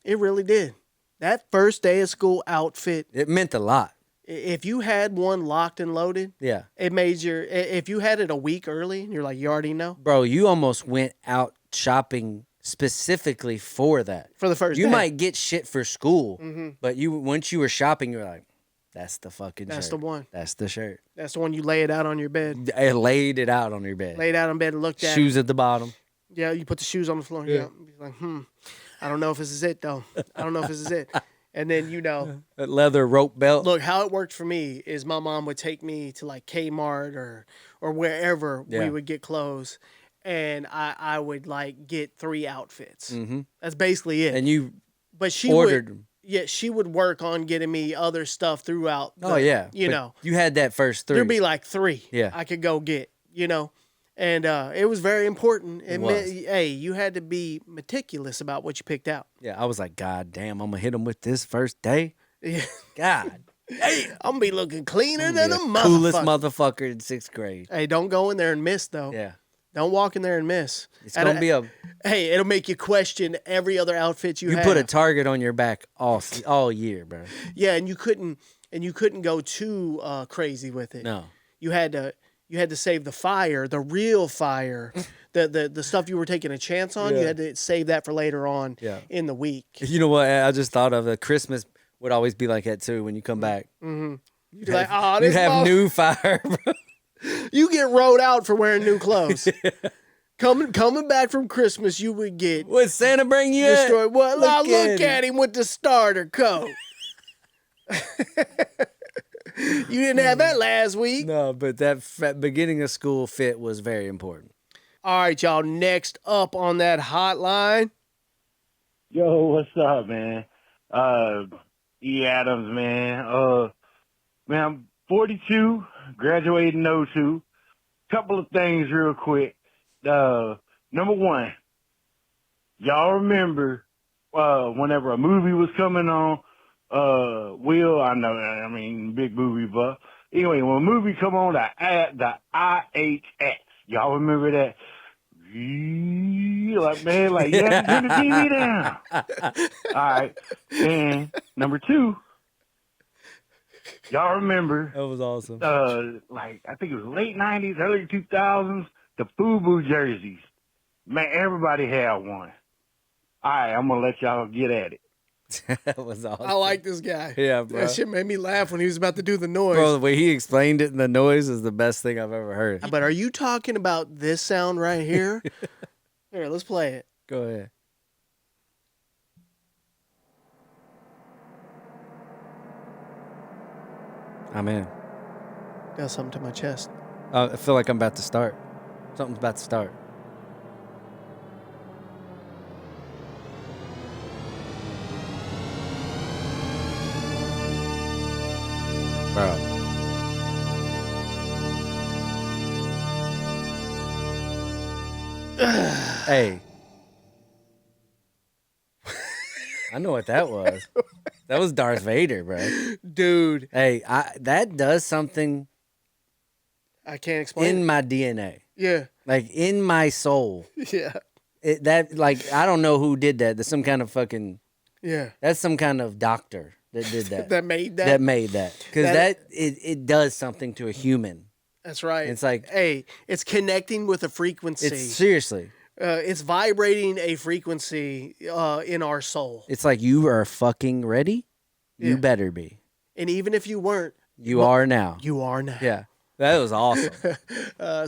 It really did. That first day of school outfit. It meant a lot. If you had one locked and loaded, yeah, it made if you had it a week early, you're like, you already know. Bro, you almost went out shopping specifically for that. For the first day. You might get shit for school, but once you were shopping, you were like, that's the fucking shirt. That's the one. That's the shirt. That's the one you lay it out on your bed. I laid it out on your bed. Laid out on bed and looked at Shoes at the bottom. Yeah, you put the shoes on the floor. Yeah. You're like, I don't know if this is it, though. I don't know if this is it. And then, you know. A leather rope belt. Look, how it worked for me is my mom would take me to like Kmart or wherever we would get clothes. And I would like get 3 outfits. Mm-hmm. That's basically it. And but she ordered. Yeah, she would work on getting me other stuff throughout. You know. You had that first 3. There'd be like 3 yeah. I could go get, you know. And it was very important. It meant, hey, you had to be meticulous about what you picked out. Yeah, I was like, God damn, I'm going to hit him with this first day. Yeah. God damn. I'm going to be looking cleaner than a motherfucker. Coolest motherfucker in 6th grade. Hey, don't go in there and miss, though. Yeah. Don't walk in there and miss. It's going to be Hey, it'll make you question every other outfit you have. You put a target on your back all year, bro. Yeah, and you couldn't go too crazy with it. No. You had to save the fire, the real fire, the stuff you were taking a chance on. Yeah. You had to save that for later on in the week. You know what? I just thought of Christmas would always be like that too when you come back. Mm-hmm. You'd have new fire, bro. You get rode out for wearing new clothes. Coming back from Christmas, you would get. What Santa bring you? Destroyed. Well, look at him with the starter coat. You didn't have that last week. No, but that beginning of school fit was very important. All right, y'all. Next up on that hotline. Yo, what's up, man? E. Adams, man. Man, I'm 42, graduated in 02. Couple of things real quick. Number one, y'all remember whenever a movie was coming on, Will, I know, I mean, big movie buff. Anyway, when a movie come on, the IHX, y'all remember that? Like, man, like, yeah, turn the TV down. All right. And number 2, y'all remember. That was awesome. Like, I think it was late 90s, early 2000s, the FUBU jerseys. Man, everybody had one. All right, I'm gonna let y'all get at it. That was awesome. I like this guy. Yeah, bro. That shit made me laugh when he was about to do the noise. Bro, the way he explained it and the noise is the best thing I've ever heard. But are you talking about this sound right here? Here, let's play it. Go ahead. I'm in. Got something to my chest. I feel like I'm about to start. Something's about to start. Bro. Hey. I know what that was. That was Darth Vader, bro. Dude. Hey, that does something I can't explain in it. my DNA. Yeah. Like in my soul. Yeah. I don't know who did that. There's some kind of fucking Yeah. That's some kind of doctor that did that. That made that? That made that. Because it does something to a human. That's right. It's like, hey, it's connecting with a frequency. It's seriously. It's vibrating a frequency in our soul. It's like you are fucking ready. You Yeah. better be. And even if you weren't, You are now. you are now. Yeah. That was awesome.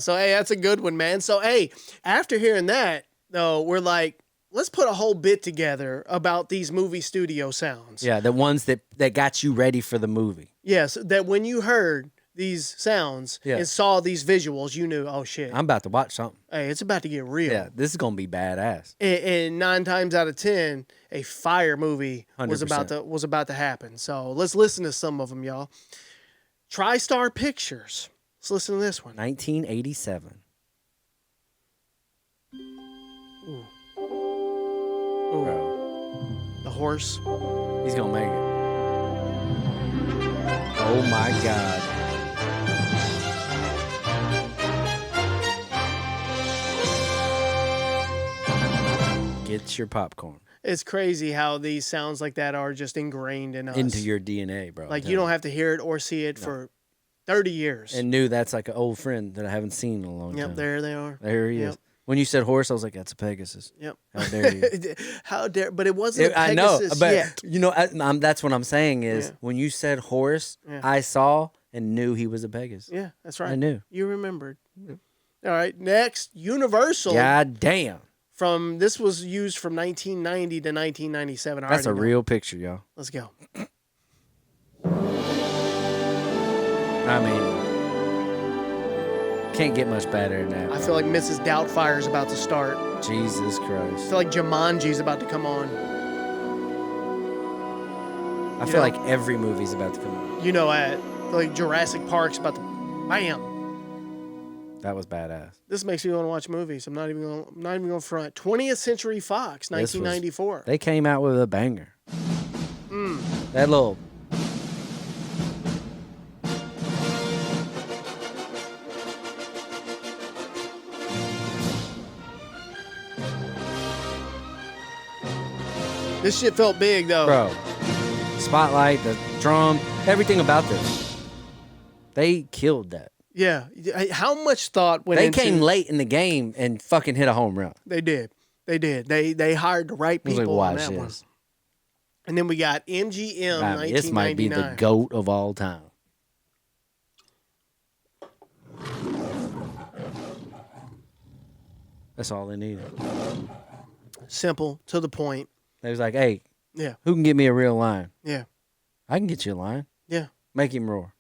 So, hey, that's a good one, man. So, hey, after hearing that, though, we're like, let's put a whole bit together about these movie studio sounds. Yeah, the ones that got you ready for the movie. Yes, that when you heard these sounds Yeah. and saw these visuals, you knew, oh, shit. I'm about to watch something. Hey, it's about to get real. Yeah, this is going to be badass. And 9 times out of 10, a fire movie was 100%. about to happen. So let's listen to some of them, y'all. TriStar Pictures. Let's listen to this one. 1987. Ooh. Bro. The horse. He's going to make it. Oh, my God. Get your popcorn. It's crazy how these sounds like that are just ingrained in us. Into your DNA, bro. Like, you don't have to hear it or see it for 30 years. And knew that's like an old friend that I haven't seen in a long time. Yep, there they are. There he Yep. is. When you said horse, I was like, that's a Pegasus. Yep. How dare you? How dare? But it wasn't a I know, Pegasus but yet. you know, that's what I'm saying is Yeah. when you said horse, Yeah. I saw and knew he was a Pegasus. Yeah, that's right. I knew. You remembered. All right, next, Universal. God damn. This was used from 1990 to 1997. I That's a already know. real picture, y'all. Let's go. I mean, can't get much better than that. I feel like Mrs. Doubtfire is about to start. Jesus I Christ. feel like Jumanji's about to come on. I feel like every movie's about to come out. You know, I feel like Jurassic Park's about to. Bam. That was badass. This makes me want to watch movies. I'm not even going to front. 20th Century Fox, 1994. They came out with a banger. That little. This shit felt big though. Bro. Spotlight, the drum, everything about this. They killed that. Yeah. How much thought went They into came late in the game and fucking hit a home run. They did. They did. They hired the right I was like, people on watch that one. this. And then we got MGM, I mean, this might be the 1999. GOAT of all time. That's all they needed. Simple, to the point. They was like, hey, Yeah. who can get me a real line? Yeah. I can get you a line. Yeah. Make him roar.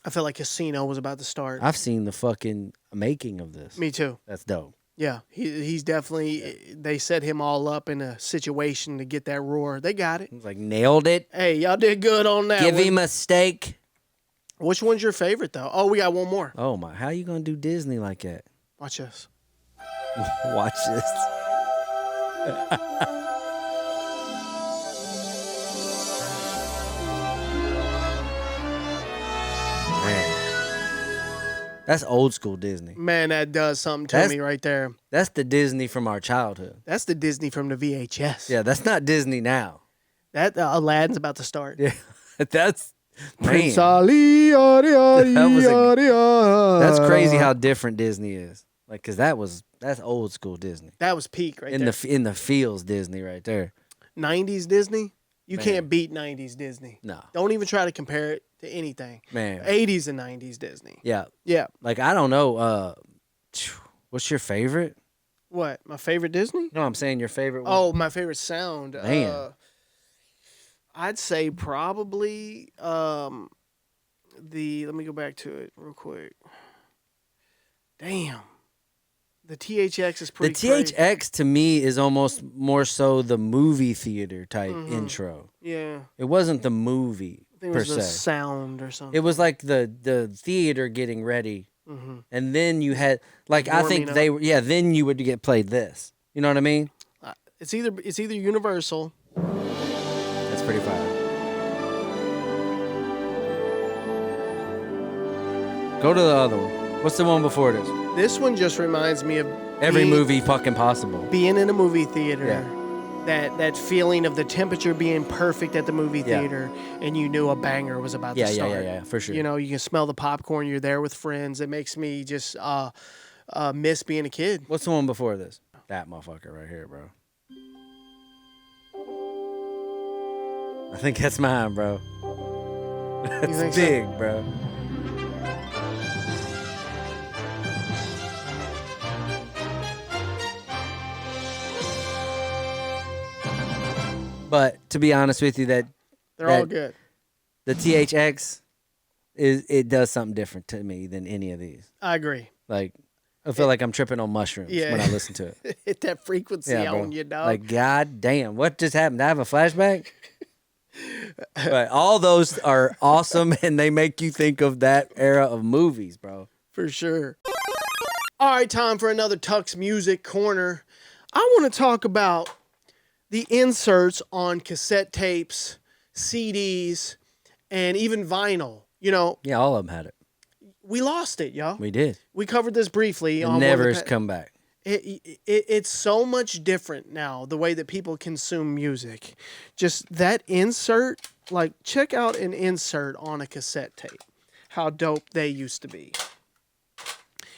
I felt like Casino was about to start. I've seen the fucking making of this. Me too. That's dope. Yeah. He's definitely, they set him all up in a situation to get that roar. They got it. It's like, nailed it. Hey, y'all did good on that Give one. him a steak. Which one's your favorite, though? Oh, we got one more. Oh, my. How you going to do Disney like that? Watch this. Watch this. Man. That's old school Disney. Man, that does something to me right there. That's the Disney from our childhood. That's the Disney from the VHS. Yeah, that's not Disney now. That Aladdin's about to start. Yeah, that's Prince man. Ali, That's crazy how different Disney is. Like, cause that's old school Disney. That was peak right In there. in the feels Disney right there. 90s Disney? You Man. can't beat 90s Disney. No. Don't even try to compare it to anything. Man. 80s and 90s Disney. Yeah. Yeah. Like, I don't know. What's your favorite? What? My favorite Disney? No, I'm saying your favorite one. Oh, my favorite sound. Man. I'd say probably let me go back to it real quick. Damn. The THX is The pretty crazy. THX to me is almost more so the movie theater type intro. Yeah. It wasn't the movie I think it per was the se. sound or something. It was like the theater getting ready, and then you had like I think Warming they were then you would get played this. You know what I mean? It's either Universal. That's pretty fire. Go to the other one. What's the one before this? This one just reminds me of Every being- movie fucking possible. being in a movie theater. Yeah. That feeling of the temperature being perfect at the movie Yeah. theater, and you knew a banger was about Yeah, to yeah, start. yeah, for sure. You know, you can smell the popcorn. You're there with friends. It makes me just miss being a kid. What's the one before this? That motherfucker right here, bro. I think that's mine, bro. That's think so? big, bro. But to be honest with you, They're all good. The THX it does something different to me than any of these. I agree. Like I feel like I'm tripping on mushrooms when I listen to it. Hit that frequency Yeah, bro. on you, dog. Like, god damn, what just happened? Did I have a flashback? But all those are awesome, and they make you think of that era of movies, bro. For sure. All right, time for another Tux Music Corner. I want to talk about the inserts on cassette tapes, CDs, and even vinyl. You know, Yeah, all of them had it. we lost it, y'all. We did. We covered this briefly. It on never one of has the come back. It's so much different now, the way that people consume music. Just that insert, like, check out an insert on a cassette tape. How dope they used to be.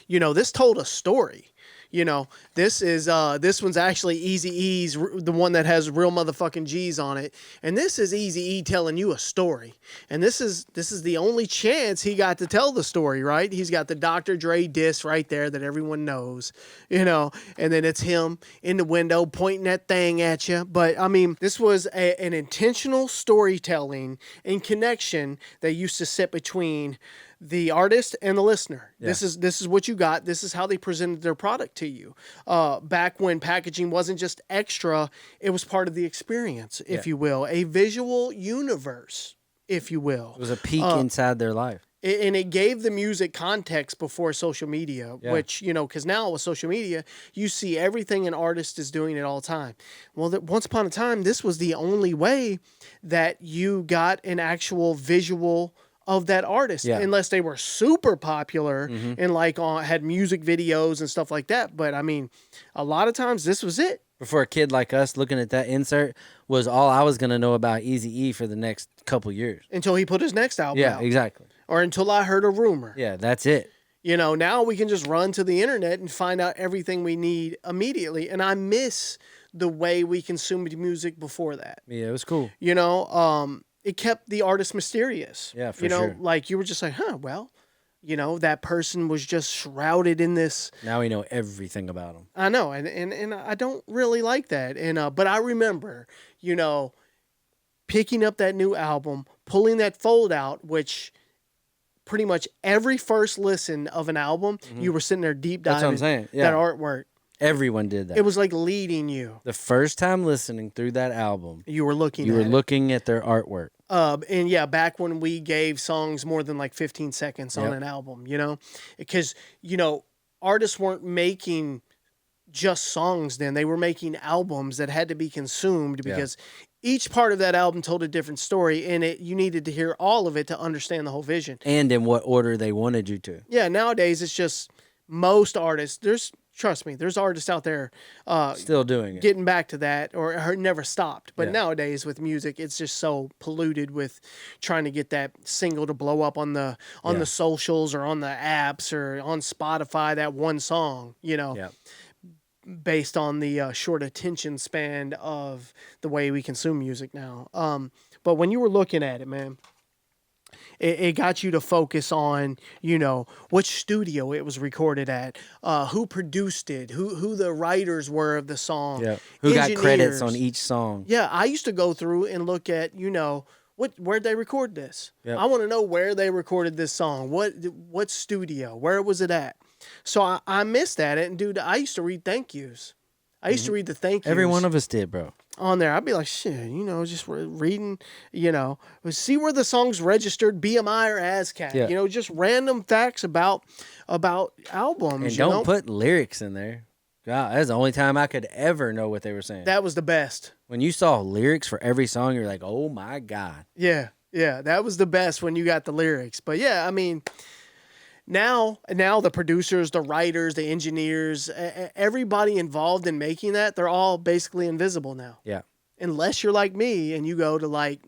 You know, this told a story. You know, this one's actually Eazy-E's, the one that has real motherfucking G's on it. And this is Eazy-E telling you a story. And this is the only chance he got to tell the story, right? He's got the Dr. Dre diss right there that everyone knows, you know, and then it's him in the window pointing that thing at you. But I mean, this was an intentional storytelling and connection that used to sit between the artist and the listener. Yeah. This is what you got. This is how they presented their product to you. Back when packaging wasn't just extra, it was part of the experience, if you will, a visual universe, if you will. It was a peek inside their life. And it gave the music context before social media, which, you know, because now with social media, you see everything an artist is doing at all time. Well, once upon a time, this was the only way that you got an actual visual of that artist, unless they were super popular and like had music videos and stuff like that. But I mean, a lot of times this was it. But for a kid like us, looking at that insert was all I was gonna know about Eazy-E for the next couple years. Until he put his next album out. Exactly. Or until I heard a rumor. Yeah, that's it. You know, now we can just run to the internet and find out everything we need immediately. And I miss the way we consumed music before that. Yeah, it was cool. You know, it kept the artist mysterious. Yeah, for you know, sure. like you were just like, well, you know, that person was just shrouded in this. Now we know everything about them. I know, and I don't really like that. And but I remember, you know, picking up that new album, pulling that fold out, which pretty much every first listen of an album, you were sitting there deep That's what I'm diving saying. Yeah. that artwork. Everyone did that. It was like leading you. The first time listening through that album, You were looking you at were it. looking at their artwork. And yeah, back when we gave songs more than like 15 seconds on Yep. an album, you know, because, you know, artists weren't making just songs then. They were making albums that had to be consumed because each part of that album told a different story, and you needed to hear all of it to understand the whole vision. And in what order they wanted you to. Yeah, nowadays it's just most artists. There's Trust me, there's artists out there Still doing it. getting back to that or never stopped. But Yeah. nowadays with music, it's just so polluted with trying to get that single to blow up on the socials or on the apps or on Spotify, that one song, Yeah. based on the short attention span of the way we consume music now. But when you were looking at it, man, it got you to focus on, which studio it was recorded at, who produced it, who the writers were of the song. Yeah. Who got credits engineers. on each song. Yeah, I used to go through and look at, where'd they record this? Yep. I want to know where they recorded this song. What studio? Where was it at? So I missed that. And dude, I used to read thank yous. I used to read the thank yous. Every one of us did, bro. On there, I'd be like, shit, just reading, see where the song's registered, BMI or ASCAP, Yeah. just random facts about albums. And don't put lyrics in there. God, that's the only time I could ever know what they were saying. That was the best. When you saw lyrics for every song, you're like, oh my God. Yeah, that was the best when you got the lyrics. But yeah, I mean, now the producers, the writers, the engineers, everybody involved in making that, they're all basically invisible now. Yeah. Unless you're like me and you go to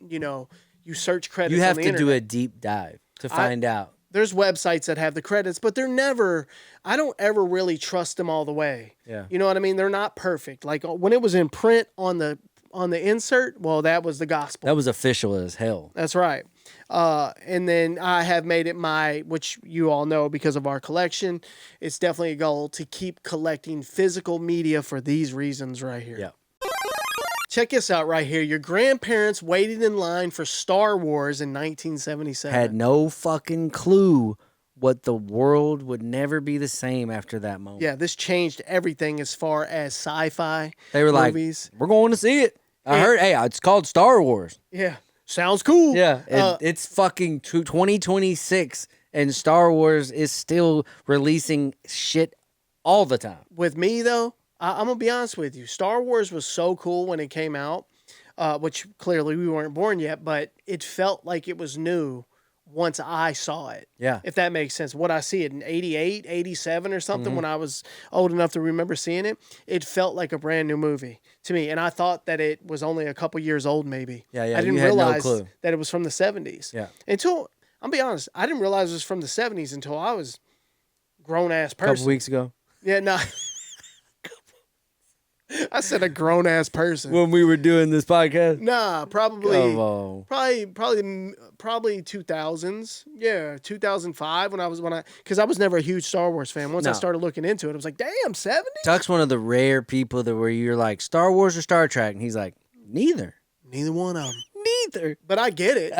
you search credits. You have on the to do internet. a deep dive to find out. There's websites that have the credits, but I don't ever really trust them all the way. Yeah. You know what I mean? They're not perfect. Like when it was in print on the insert, well, that was the gospel. That was official as hell. That's right. And then I have made it which you all know because of our collection, it's definitely a goal to keep collecting physical media for these reasons right here. Yeah. Check this out right here. Your grandparents waited in line for Star Wars in 1977. Had no fucking clue what the world would never be the same after that moment. Yeah, this changed everything as far as sci-fi They were movies. like, we're going to see it. I heard, hey, it's called Star Wars. Yeah, sounds cool. Yeah, and it's fucking 2026, and Star Wars is still releasing shit all the time. With me, though, I'm going to be honest with you. Star Wars was so cool when it came out, which clearly we weren't born yet, but it felt like it was new once I saw it. Yeah. If that makes sense. What I see it in 88, 87 or something when I was old enough to remember seeing it, it felt like a brand new movie to me. And I thought that it was only a couple years old maybe. Yeah, I didn't you had no realize clue. that it was from the 70s. Yeah. Until, I'll be honest, I didn't realize it was from the 70s until I was a grown-ass A person. couple weeks ago. Yeah, no. I said a grown-ass person. When we were doing this podcast. Nah, probably Come on. probably 2000s. Yeah, 2005 because I was never a huge Star Wars fan. Once I No. started looking into it, I was like, damn, 70s? Tuck's one of the rare people that where you're like, Star Wars or Star Trek? And he's like, neither. Neither one of them. Neither. But I get it.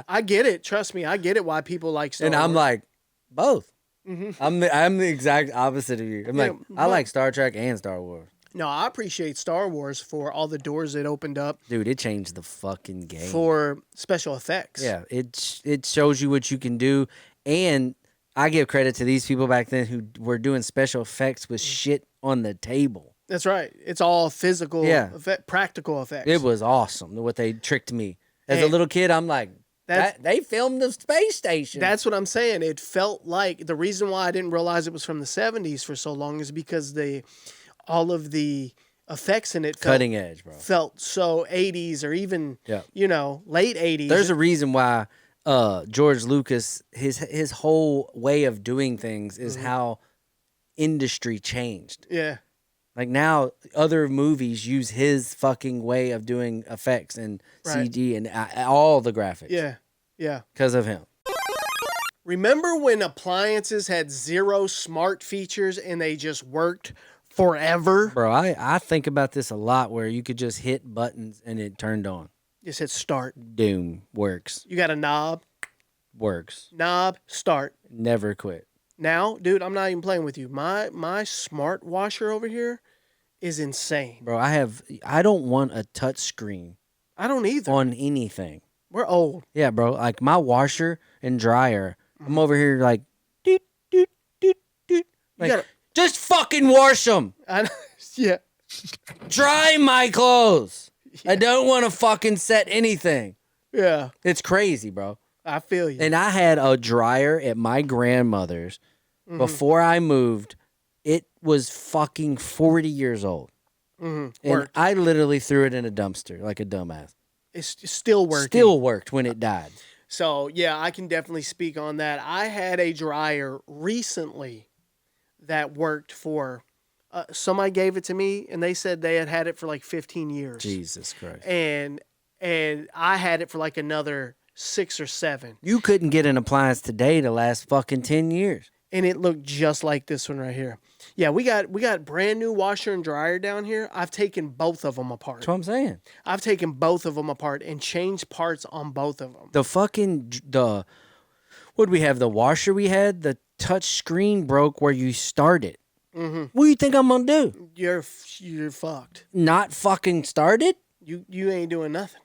I get it. Trust me, I get it why people like Star And Wars. I'm like, both. I'm the exact opposite of you. I'm like, I like Star Trek and Star Wars. No, I appreciate Star Wars for all the doors it opened up Dude, it changed the fucking game. for special effects. Yeah, it shows you what you can do. And I give credit to these people back then who were doing special effects with shit on the table. That's right. It's all physical, practical effects. It was awesome what they tricked me. As a And little kid, I'm like, that's- they filmed the space station. That's what I'm saying. It felt like the reason why I didn't realize it was from the 70s for so long is because all of the effects in it cutting edge, bro. felt so 80s or even, Yeah. late 80s. There's a reason why George Lucas, his whole way of doing things is how industry changed. Yeah. Like now, other movies use his fucking way of doing effects and Right. CG and all the graphics. Yeah. Yeah. Because of him. Remember when appliances had zero smart features and they just worked forever? Bro, I think about this a lot where you could just hit buttons and it turned on. Just hit start. Doom. Works. You got a knob, Works. start. Never quit. Now, dude, I'm not even playing with you. My smart washer over here is insane. Bro, I don't want a touch screen I don't either. on anything. We're old. Yeah, bro. Like my washer and dryer, I'm over here like, doot, doot, doot, doot. Like, gotta- just fucking wash them. Yeah. Dry my clothes. I don't want to fucking set anything. Yeah. It's crazy, bro. I feel you. And I had a dryer at my grandmother's before I moved It was fucking 40 years old. Mm-hmm. And I literally threw it in a dumpster like a dumbass. It's still working. Still worked when it died. So, yeah, I can definitely speak on that. I had a dryer recently that worked for somebody gave it to me, and they said they had it for like 15 years. Jesus Christ. And I had it for like another 6 or 7. You couldn't get an appliance today to last fucking 10 years. And it looked just like this one right here. Yeah, we got brand new washer and dryer down here. I've taken both of them apart. That's what I'm saying. I've taken both of them apart and changed parts on both of them. What'd we have? The washer we had, the touch screen broke where you start it. Mm-hmm. What do you think I'm going to do? You're fucked. Not fucking start it? You ain't doing nothing.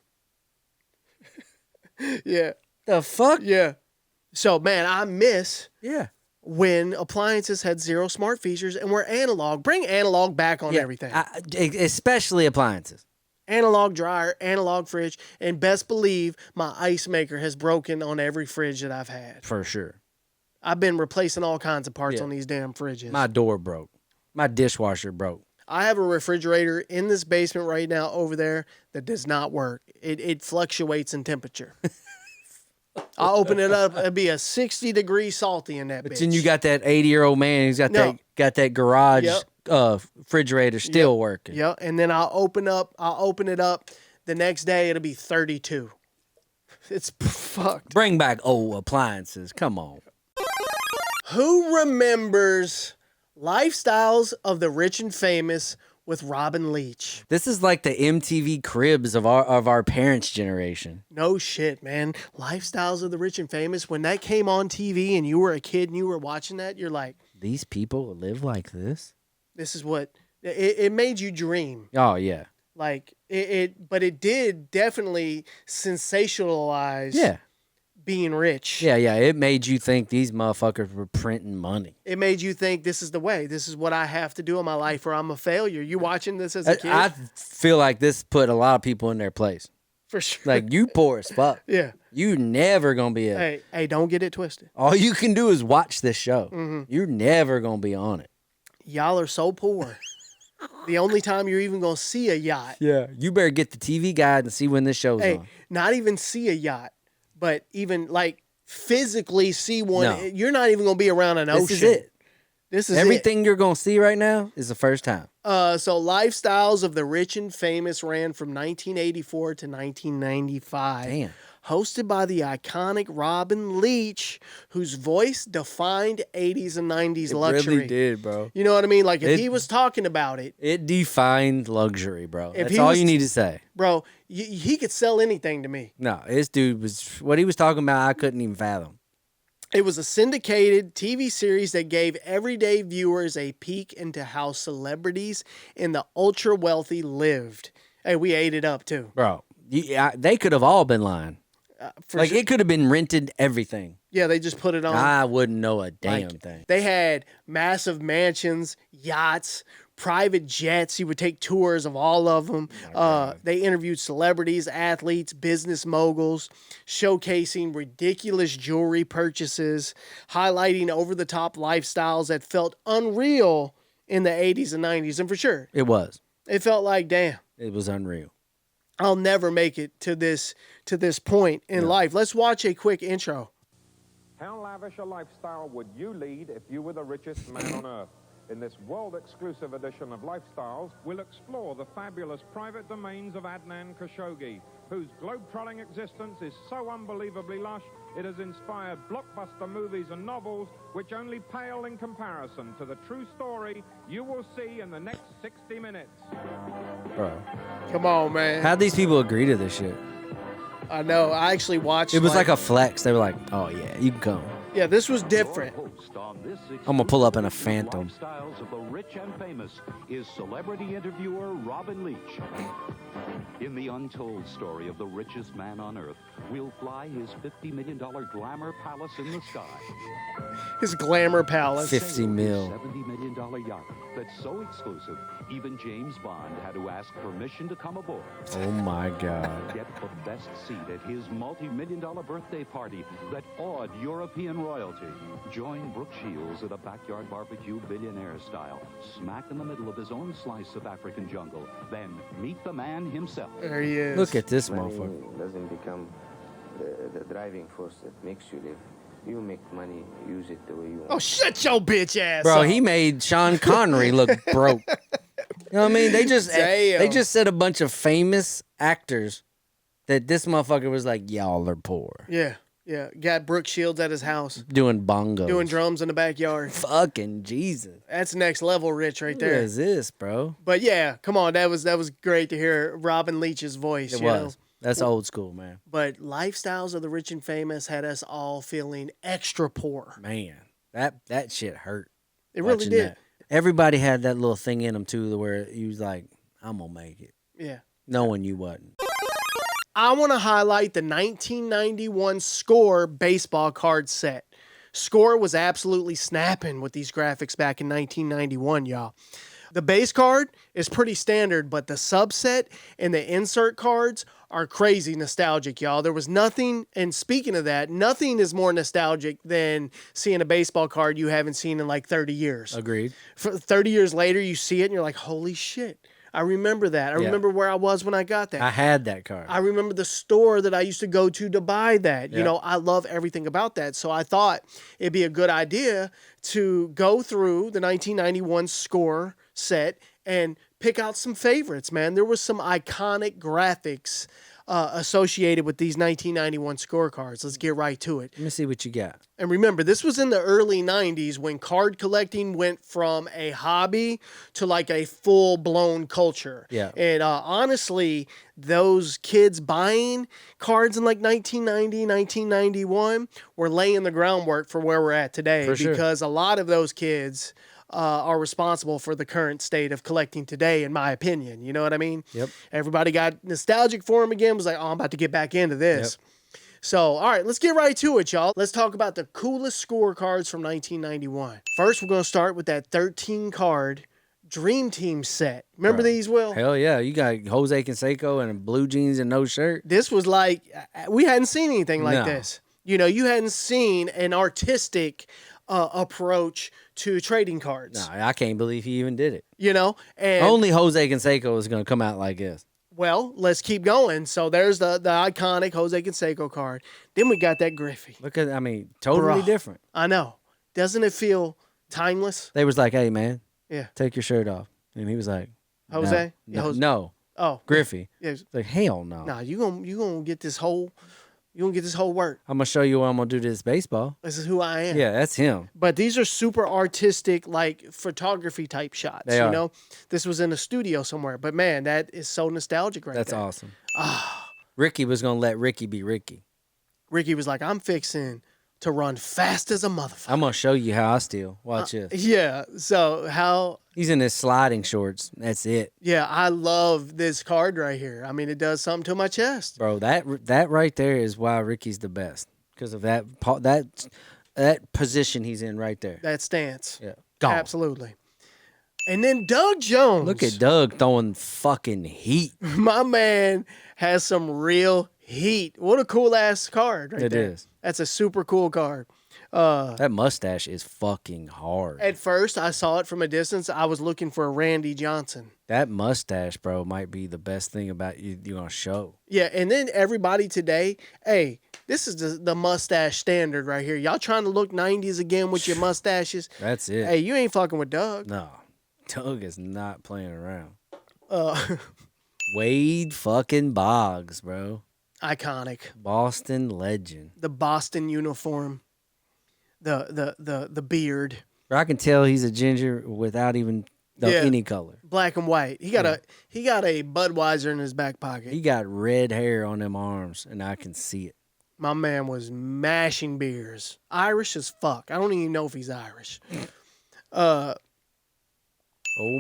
Yeah. The fuck? Yeah. So, man, I miss Yeah. when appliances had 0 smart features and were analog. Bring analog back on everything. Especially appliances. Analog dryer, analog fridge, and best believe my ice maker has broken on every fridge that I've had. For sure. I've been replacing all kinds of parts on these damn fridges. My door broke. My dishwasher broke. I have a refrigerator in this basement right now over there that does not work. It fluctuates in temperature. I'll open it up. It'll be a 60-degree salty in that bitch. But then you got that 80-year-old man who's got that garage refrigerator still working. Yeah, and then I'll open it up. The next day it'll be 32. It's fucked. Bring back old appliances. Come on. Who remembers Lifestyles of the Rich and Famous with Robin Leach? This is like the MTV Cribs of our parents' generation. No shit, man. Lifestyles of the Rich and Famous. When that came on TV and you were a kid and you were watching that, you're like, these people live like this? This is what it made you dream. Oh, yeah. Like but it did definitely sensationalize being rich. Yeah. It made you think these motherfuckers were printing money. It made you think this is the way. This is what I have to do in my life or I'm a failure. You watching this as a kid? I feel like this put a lot of people in their place. For sure. Like, you poor as fuck. Yeah. You never gonna be a... Hey, don't get it twisted. All you can do is watch this show. Mm-hmm. You're never gonna be on it. Y'all are so poor. The only time you're even gonna see a yacht. Yeah. You better get the TV guide and see when this show's on. Not even see a yacht, but even like physically see one. No. You're not even gonna be around an ocean. This is it. This is Everything you're gonna see right now is the first time. So Lifestyles of the Rich and Famous ran from 1984 to 1995. Damn. Hosted by the iconic Robin Leach, whose voice defined 80s and 90s luxury. It really did, bro. You know what I mean? Like, if he was talking about it. It defined luxury, bro. If That's all you need to say. Bro, he could sell anything to me. No, this dude was... What he was talking about, I couldn't even fathom. It was a syndicated TV series that gave everyday viewers a peek into how celebrities and the ultra-wealthy lived. Hey, we ate it up, too. Bro, they could have all been lying. Like, sure. it could have been rented everything. Yeah, they just put it on. I wouldn't know a damn thing. They had massive mansions, yachts, private jets. You would take tours of all of them. They interviewed celebrities, athletes, business moguls, showcasing ridiculous jewelry purchases, highlighting over-the-top lifestyles that felt unreal in the 80s and 90s. And for sure, It was. it felt like, damn, It was unreal. I'll never make it to this point in life. Let's watch a quick intro. How lavish a lifestyle would you lead if you were the richest man on earth? In this world-exclusive edition of Lifestyles, we'll explore the fabulous private domains of Adnan Khashoggi, whose globe-trotting existence is so unbelievably lush, it has inspired blockbuster movies and novels which only pale in comparison to the true story you will see in the next 60 minutes. Bro. Come on, man. How'd these people agree to this shit? I know. I actually watched. It was like a flex. They were like, oh, yeah, you can come. Yeah, this was different. I'm going to pull up in a Phantom. Lifestyles of the Rich and Famous is celebrity interviewer Robin Leach. In the untold story of the richest man on earth, we'll fly his $50 million glamour palace in the sky. His glamour palace. 50 mil. $70 million yacht that's so exclusive, even James Bond had to ask permission to come aboard. Oh my God. Get the best seat at his multi-million-dollar birthday party that awed European royalty. Join Brooke Shields at a backyard barbecue billionaire style, smack in the middle of his own slice of African jungle. Then meet the man himself. There he is. Look at this Money motherfucker. doesn't become the driving force that makes you live. You make money, use it the way you want. Oh, shut your bitch ass Bro, up. he made Sean Connery look broke. You know what I mean? They just said a bunch of famous actors that this motherfucker was like, y'all are poor. Yeah, yeah. Got Brooke Shields at his house. Doing bongos. Doing drums in the backyard. Fucking Jesus. That's next level rich right What there. is this, bro? But yeah, come on. That was great to hear Robin Leach's voice. It you was. know? That's old school, man. But Lifestyles of the Rich and Famous had us all feeling extra poor. Man, that shit hurt. It really watching did. that. Everybody had that little thing in them, too, where you was like, I'm going to make it. Yeah. Knowing you wasn't. I want to highlight the 1991 Score baseball card set. Score was absolutely snapping with these graphics back in 1991, y'all. The base card is pretty standard, but the subset and the insert cards are crazy nostalgic, y'all. There was nothing, and speaking of that, nothing is more nostalgic than seeing a baseball card you haven't seen in like 30 years. Agreed. 30 years later, you see it and you're like, holy shit. I remember that. I remember where I was when I got that. I had that card. I remember the store that I used to go to buy that. You know, I love everything about that. So I thought it'd be a good idea to go through the 1991 Score set and pick out some favorites, man. There was some iconic graphics associated with these 1991 scorecards. Let's get right to it. Let me see what you got. And remember, this was in the early 90s when card collecting went from a hobby to like a full-blown culture. Yeah. And honestly, those kids buying cards in like 1990, 1991 were laying the groundwork for where we're at today. For sure. Because a lot of those kids are responsible for the current state of collecting today, in my opinion. You know what I mean? Yep. Everybody got nostalgic for them again, was like, oh, I'm about to get back into this. Yep. So, all right, let's get right to it, y'all. Let's talk about the coolest scorecards from 1991. First, we're going to start with that 13-card Dream Team set. Remember these, Will? Hell yeah. You got Jose Canseco and blue jeans and no shirt. This was like, we hadn't seen anything like No. this. You know, you hadn't seen an artistic approach to trading cards. No, I can't believe he even did it. You know? And Only Jose Canseco is going to come out like this. well, let's keep going. So there's the iconic Jose Canseco card. Then we got that Griffey. Look at, I mean, totally Bruh. different. I know. Doesn't it feel timeless? They was like, hey, man, Yeah. take your shirt off. And he was like, Jose? No. Yeah, Jose. No. Oh. Griffey. Yeah. It's like, hell no. Nah, you gonna get this whole work. I'm going to show you what I'm going to do to this baseball. This is who I am. Yeah, that's him. But these are super artistic, like photography type shots. They you are. know, this was in a studio somewhere. But man, that is so nostalgic right That's there. awesome. Ricky was going to let Ricky be Ricky. Ricky was like, I'm fixing to run fast as a motherfucker. I'm going to show you how I steal. Watch this. Yeah. So how? He's in his sliding shorts. That's it. Yeah, I love this card right here. I mean, it does something to my chest. Bro, that right there is why Ricky's the best. Because of that position he's in right there. That stance. Yeah. Gone. Absolutely. And then Doug Jones. Look at Doug throwing fucking heat. My man has some real heat. What a cool ass card right It there. is. That's a super cool card. That mustache is fucking hard. At first, I saw it from a distance. I was looking for Randy Johnson. That mustache, bro, might be the best thing about you on a show. Yeah, and then everybody today, hey, this is the mustache standard right here. Y'all trying to look 90s again with your mustaches? That's it. Hey, you ain't fucking with Doug. No, Doug is not playing around. Uh, Wade fucking Boggs, bro. Iconic. Boston legend. The Boston uniform. The beard. Bro, I can tell he's a ginger without even any color. Black and white. He got a Budweiser in his back pocket. He got red hair on them arms, and I can see it. My man was mashing beers. Irish as fuck. I don't even know if he's Irish. Oh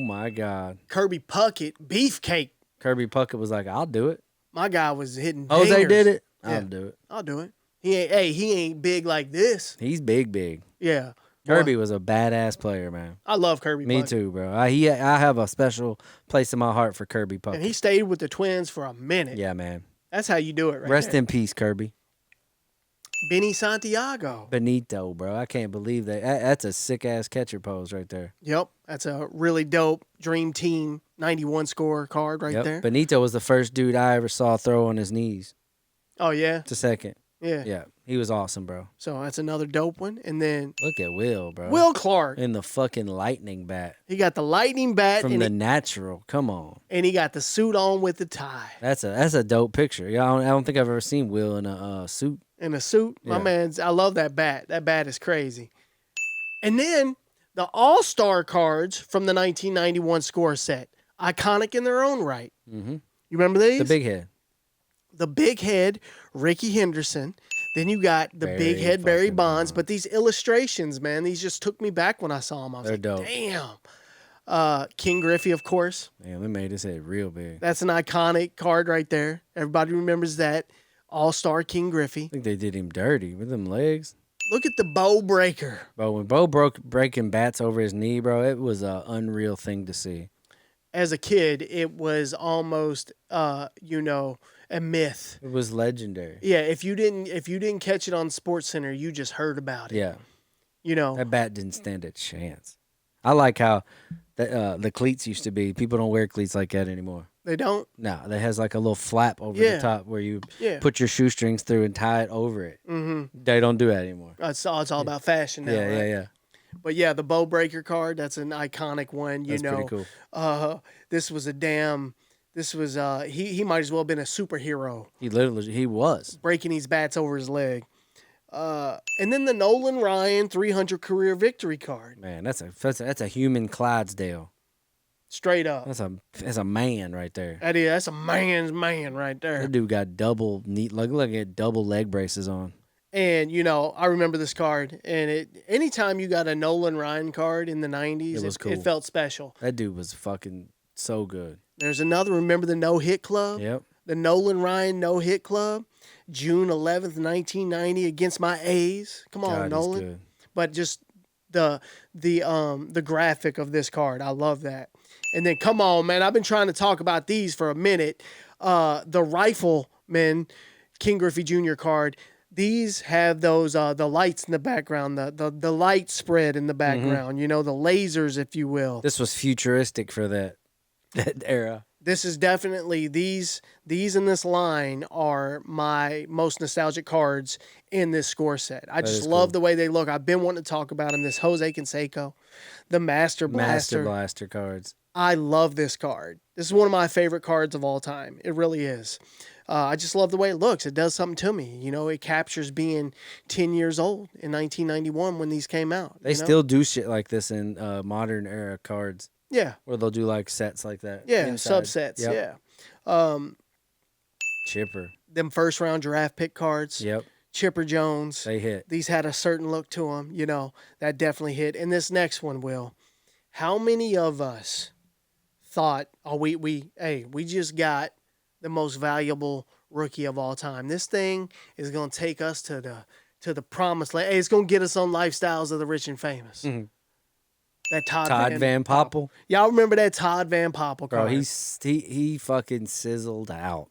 my God. Kirby Puckett, Beefcake. Kirby Puckett was like, I'll do it. My guy was hitting Jose dingers. did it. Yeah. I'll do it. I'll do it. He ain't big like this. He's big. Yeah. Kirby was a badass player, man. I love Kirby. Me Puckett. too, bro. I have a special place in my heart for Kirby Puckett. And he stayed with the Twins for a minute. Yeah, man. That's how you do it, right? Rest there. in peace, Kirby. Benny Santiago. Benito, bro. I can't believe that. That's a sick ass catcher pose right there. Yep, that's a really dope Dream Team 91 score card right there. Benito was the first dude I ever saw throw on his knees. Oh yeah, It's a second. yeah. Yeah, he was awesome, bro. So that's another dope one. And then Look at Will, bro. Will Clark. in the fucking lightning bat He got the lightning bat from and, the natural. Come on, and he got the suit on with the tie. that's a dope picture. Yeah, I don't think I've ever seen Will in a suit. In a suit. My Yeah. man's, I love that bat. That bat is crazy. And then the All-Star cards from the 1991 score set. Iconic in their own right. Mm-hmm. You remember these? The big head. The big head, Ricky Henderson. Then you got the big head, Barry Bonds. But these illustrations, man, these just took me back when I saw them. I was They're like, dope. damn. King Griffey, of course. Damn, they made his head real big. That's an iconic card right there. Everybody remembers that. All-Star King Griffey. I think they did him dirty with them legs. Look at the Bow Breaker. Bro, when Bo breaking bats over his knee, bro, it was an unreal thing to see. As a kid, it was almost, a myth. It was legendary. Yeah, if you didn't catch it on Sports Center, you just heard about it. Yeah. You know, That bat didn't stand a chance. I like how the cleats used to be. People don't wear cleats like that anymore. they don't. No, that has like a little flap over Yeah. the top where you Yeah. put your shoestrings through and tie it over it. Mm-hmm. They don't do that anymore. It's all about fashion now. Yeah, right? yeah. But yeah, the Bow Breaker card, that's an iconic one. You That's know, pretty cool. This was he might as well have been a superhero He was. breaking these bats over his leg. And then the Nolan Ryan 300 career victory card. Man, that's a human Clydesdale. Straight up. That's a man right there. That's a man's man right there. That dude got double double leg braces on. And I remember this card, and anytime you got a Nolan Ryan card in the 90s, It was cool. it felt special. That dude was fucking so good. There's another, remember the No Hit Club? Yep. The Nolan Ryan No Hit Club, June 11th, 1990 against my A's. Come on, God, he's Nolan. good. But just the graphic of this card, I love that. And then come on, man, I've been trying to talk about these for a minute. The Rifleman King Griffey Jr. card. These have those the lights in the background, the light spread in the background, the lasers, if you will. This was futuristic for that era. This is definitely these in this line are my most nostalgic cards in this score set. I just love the way they look. I've been wanting to talk about them. This Jose Canseco, the Master Blaster cards. I love this card. This is one of my favorite cards of all time. It really is. I just love the way it looks. It does something to me. It captures being 10 years old in 1991 when these came out. They still do shit like this in modern era cards. Yeah. Where they'll do like sets like that. Yeah, inside. subsets. Yep. Yeah. Chipper. Them first round draft pick cards. Yep. Chipper Jones. They hit. These had a certain look to them. That definitely hit. And this next one, Will, how many of us thought, we just got the most valuable rookie of all time. This thing is going to take us to the promised land. Hey, it's going to get us on Lifestyles of the Rich and Famous. Mm-hmm. That Todd Van Poppel. Y'all remember that Todd Van Poppel Bro, card? he fucking sizzled out.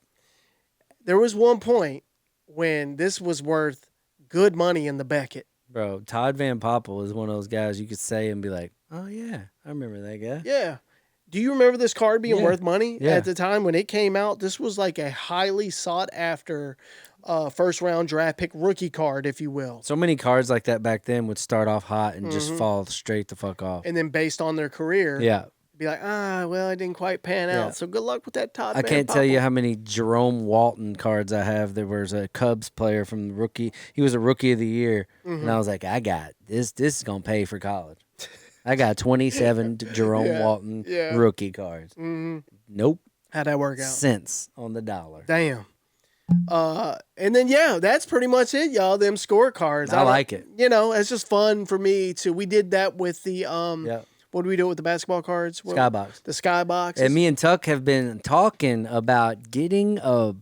There was one point when this was worth good money in the Beckett. Bro, Todd Van Poppel is one of those guys you could say and be like, oh yeah, I remember that guy. Yeah. Do you remember this card being worth money Yeah. at the time when it came out? This was like a highly sought after first round draft pick rookie card, if you will. So many cards like that back then would start off hot and just fall straight the fuck off. And then based on their career, Yeah. be like, well, it didn't quite pan out. Yeah. So good luck with that Todd I Van can't tell Poppel. you how many Jerome Walton cards I have. There was a Cubs player from the rookie. He was a rookie of the year. And I was like, I got this. This is going to pay for college. I got 27 Jerome Walton rookie cards. Nope. How'd that work out? Cents on the dollar. Damn. And then, that's pretty much it, y'all. Them scorecards. I like it. It's just fun for me to. We did that with the What do we do with the basketball cards? Skybox. The Skybox. And me and Tuck have been talking about getting a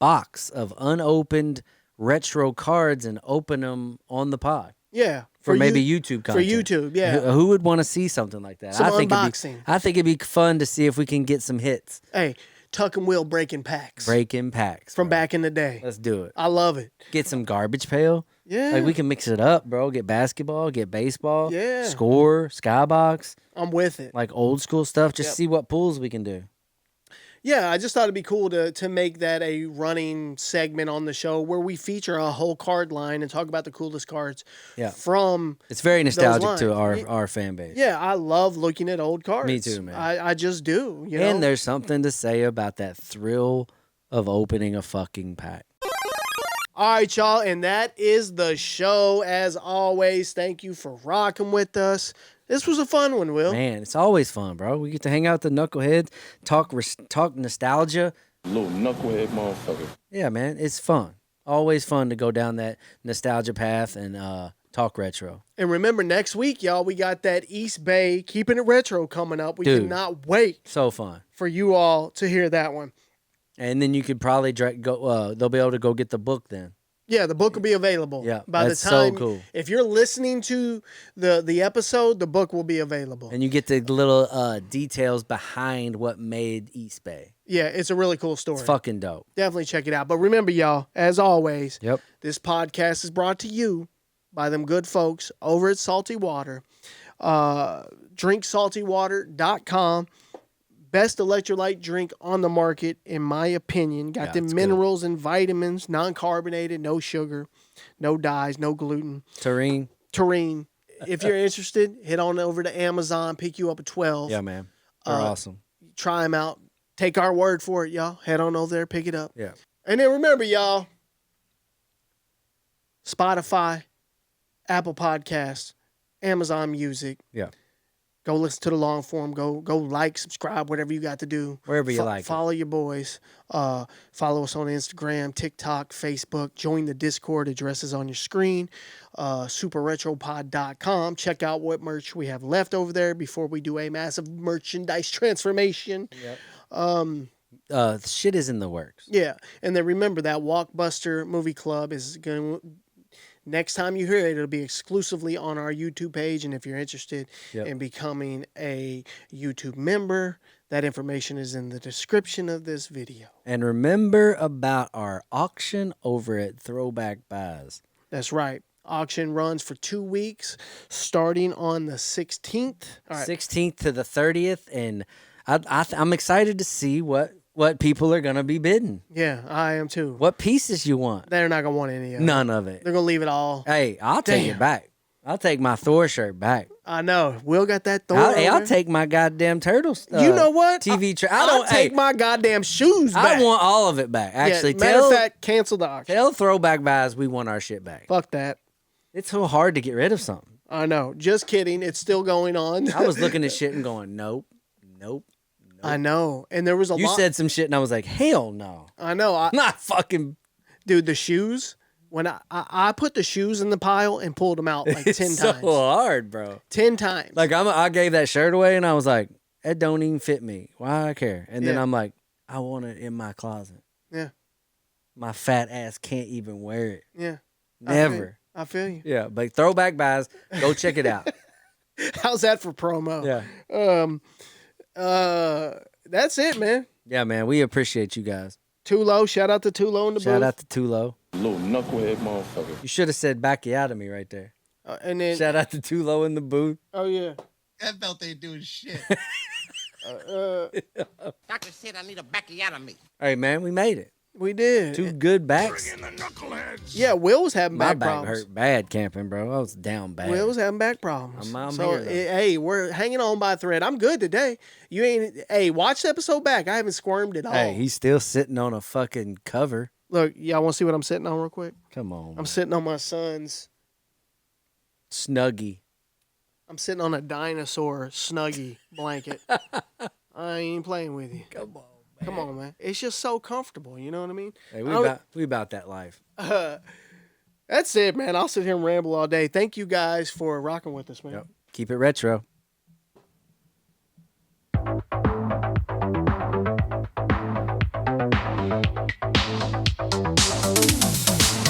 box of unopened retro cards and open them on the pod. Yeah. For maybe YouTube content. For YouTube, yeah. Who would want to see something like that? Some I think unboxing. I think it'd be fun to see if we can get some hits. Hey, Tuck and Will breaking packs. Breaking packs. From back in the day. Let's do it. I love it. Get some garbage pail. Yeah. Like we can mix it up, bro. Get basketball, get baseball. Yeah. Score, skybox. I'm with it. Like old school stuff. Just see what pools we can do. Yeah, I just thought it'd be cool to make that a running segment on the show where we feature a whole card line and talk about the coolest cards from It's very nostalgic those to lines. our fan base. Yeah, I love looking at old cards. Me too, man. I just do. You And know? there's something to say about that thrill of opening a fucking pack. All right, y'all, and that is the show. As always, thank you for rocking with us. This was a fun one, Will. Man, it's always fun, bro. We get to hang out with the knuckleheads, talk nostalgia. Little knucklehead motherfucker. Yeah, man, it's fun. Always fun to go down that nostalgia path and talk retro. And remember, next week, y'all, we got that East Bay Keeping It Retro coming up. We Dude. cannot wait So fun. for you all to hear that one. And then you could probably go. They'll be able to go get the book then. Yeah, the book will be available. Yeah, by that's the time. so cool. If you're listening to the episode, the book will be available. And you get the little details behind what made East Bay. Yeah, it's a really cool story. It's fucking dope. Definitely check it out. But remember, y'all, as always, Yep. this podcast is brought to you by them good folks over at Salty Water. DrinkSaltyWater.com. Best electrolyte drink on the market, in my opinion. Got them minerals and vitamins, non-carbonated, no sugar, no dyes, no gluten. Taurine. If you're interested, head on over to Amazon, pick you up a 12. Yeah, man. They're awesome. Try them out. Take our word for it, y'all. Head on over there, pick it up. Yeah. And then remember, y'all, Spotify, Apple Podcasts, Amazon Music. Yeah. Go listen to the long form. Go like, subscribe, whatever you got to do. Wherever you like it. Follow your boys. Follow us on Instagram, TikTok, Facebook. Join the Discord. Addresses on your screen. SuperRetroPod.com. Check out what merch we have left over there before we do a massive merchandise transformation. Yep. Shit is in the works. Yeah. And then remember that Walkbuster Movie Club is going to... Next time you hear it, it'll be exclusively on our YouTube page. And if you're interested in becoming a YouTube member, that information is in the description of this video. And remember about our auction over at Throwback Buys. That's right. Auction runs for 2 weeks, starting on the 16th. All right. 16th to the 30th. And I'm excited to see what people are going to be bidding. Yeah, I am too. What pieces you want? They're not going to want any of it. None of it. They're going to leave it all. Hey, I'll take it back. I'll take my Thor shirt back. I know. Will got that Thor. I'll take my goddamn Turtles. You know what? TV. I'll take my goddamn shoes back. I want all of it back. Actually, matter of fact, cancel the auction. Tell Throwback Buys we want our shit back. Fuck that. It's so hard to get rid of something. I know. Just kidding. It's still going on. I was looking at shit and going, nope. I know. And there was a lot. You said some shit and I was like, hell no. I know. Not fucking. Dude, the shoes. When I put the shoes in the pile and pulled them out like 10 It's times. so hard, bro. 10 times. Like I gave that shirt away and I was like, it don't even fit me. Why do I care? And then Yeah. I'm like, I want it in my closet. Yeah. My fat ass can't even wear it. Yeah. Never. I feel you. Yeah, but Throwback Buys, go check it out. How's that for promo? Yeah. That's it, man. Yeah, man. We appreciate you guys. Tulo. Shout out to Tulo in the booth. Shout out to Tulo. Little knucklehead motherfucker. You should have said backy out of me right there. And then Shout out to Tulo in the booth. Oh yeah. That belt ain't doing shit. Doctor said I need a backy out of me. Hey, man, we made it. We did. 2 good backs. Bring in the knuckleheads. Yeah, Will was having My back back problems. hurt bad camping, bro. I was down bad. Will was having back problems. I'm so here, though. hey, we're hanging on by a thread. I'm good today. You ain't. Hey, watch the episode back. I haven't squirmed at all. Hey, he's still sitting on a fucking cover. Look, y'all want to see what I'm sitting on real quick? Come on. I'm sitting on my son's. Snuggie. I'm sitting on a dinosaur Snuggie blanket. I ain't even playing with you. Come on, man. It's just so comfortable. You know what I mean? Hey, we about that life. That's it, man. I'll sit here and ramble all day. Thank you guys for rocking with us, man. Yep. Keep it retro.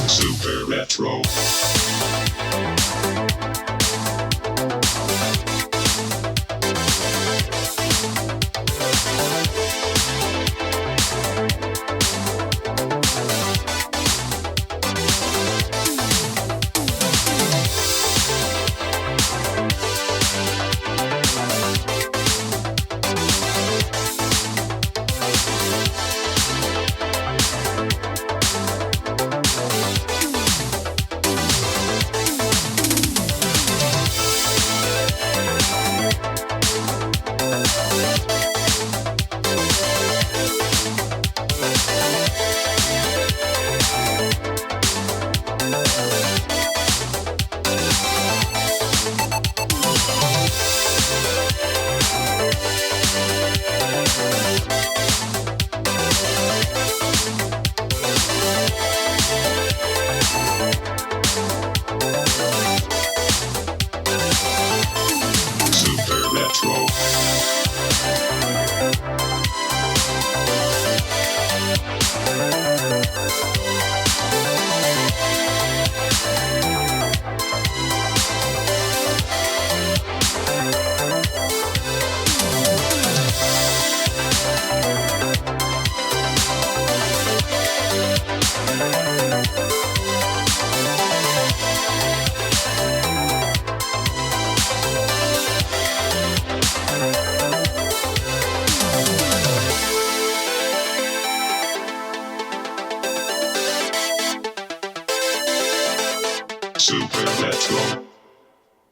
Super Retro. Super Retro.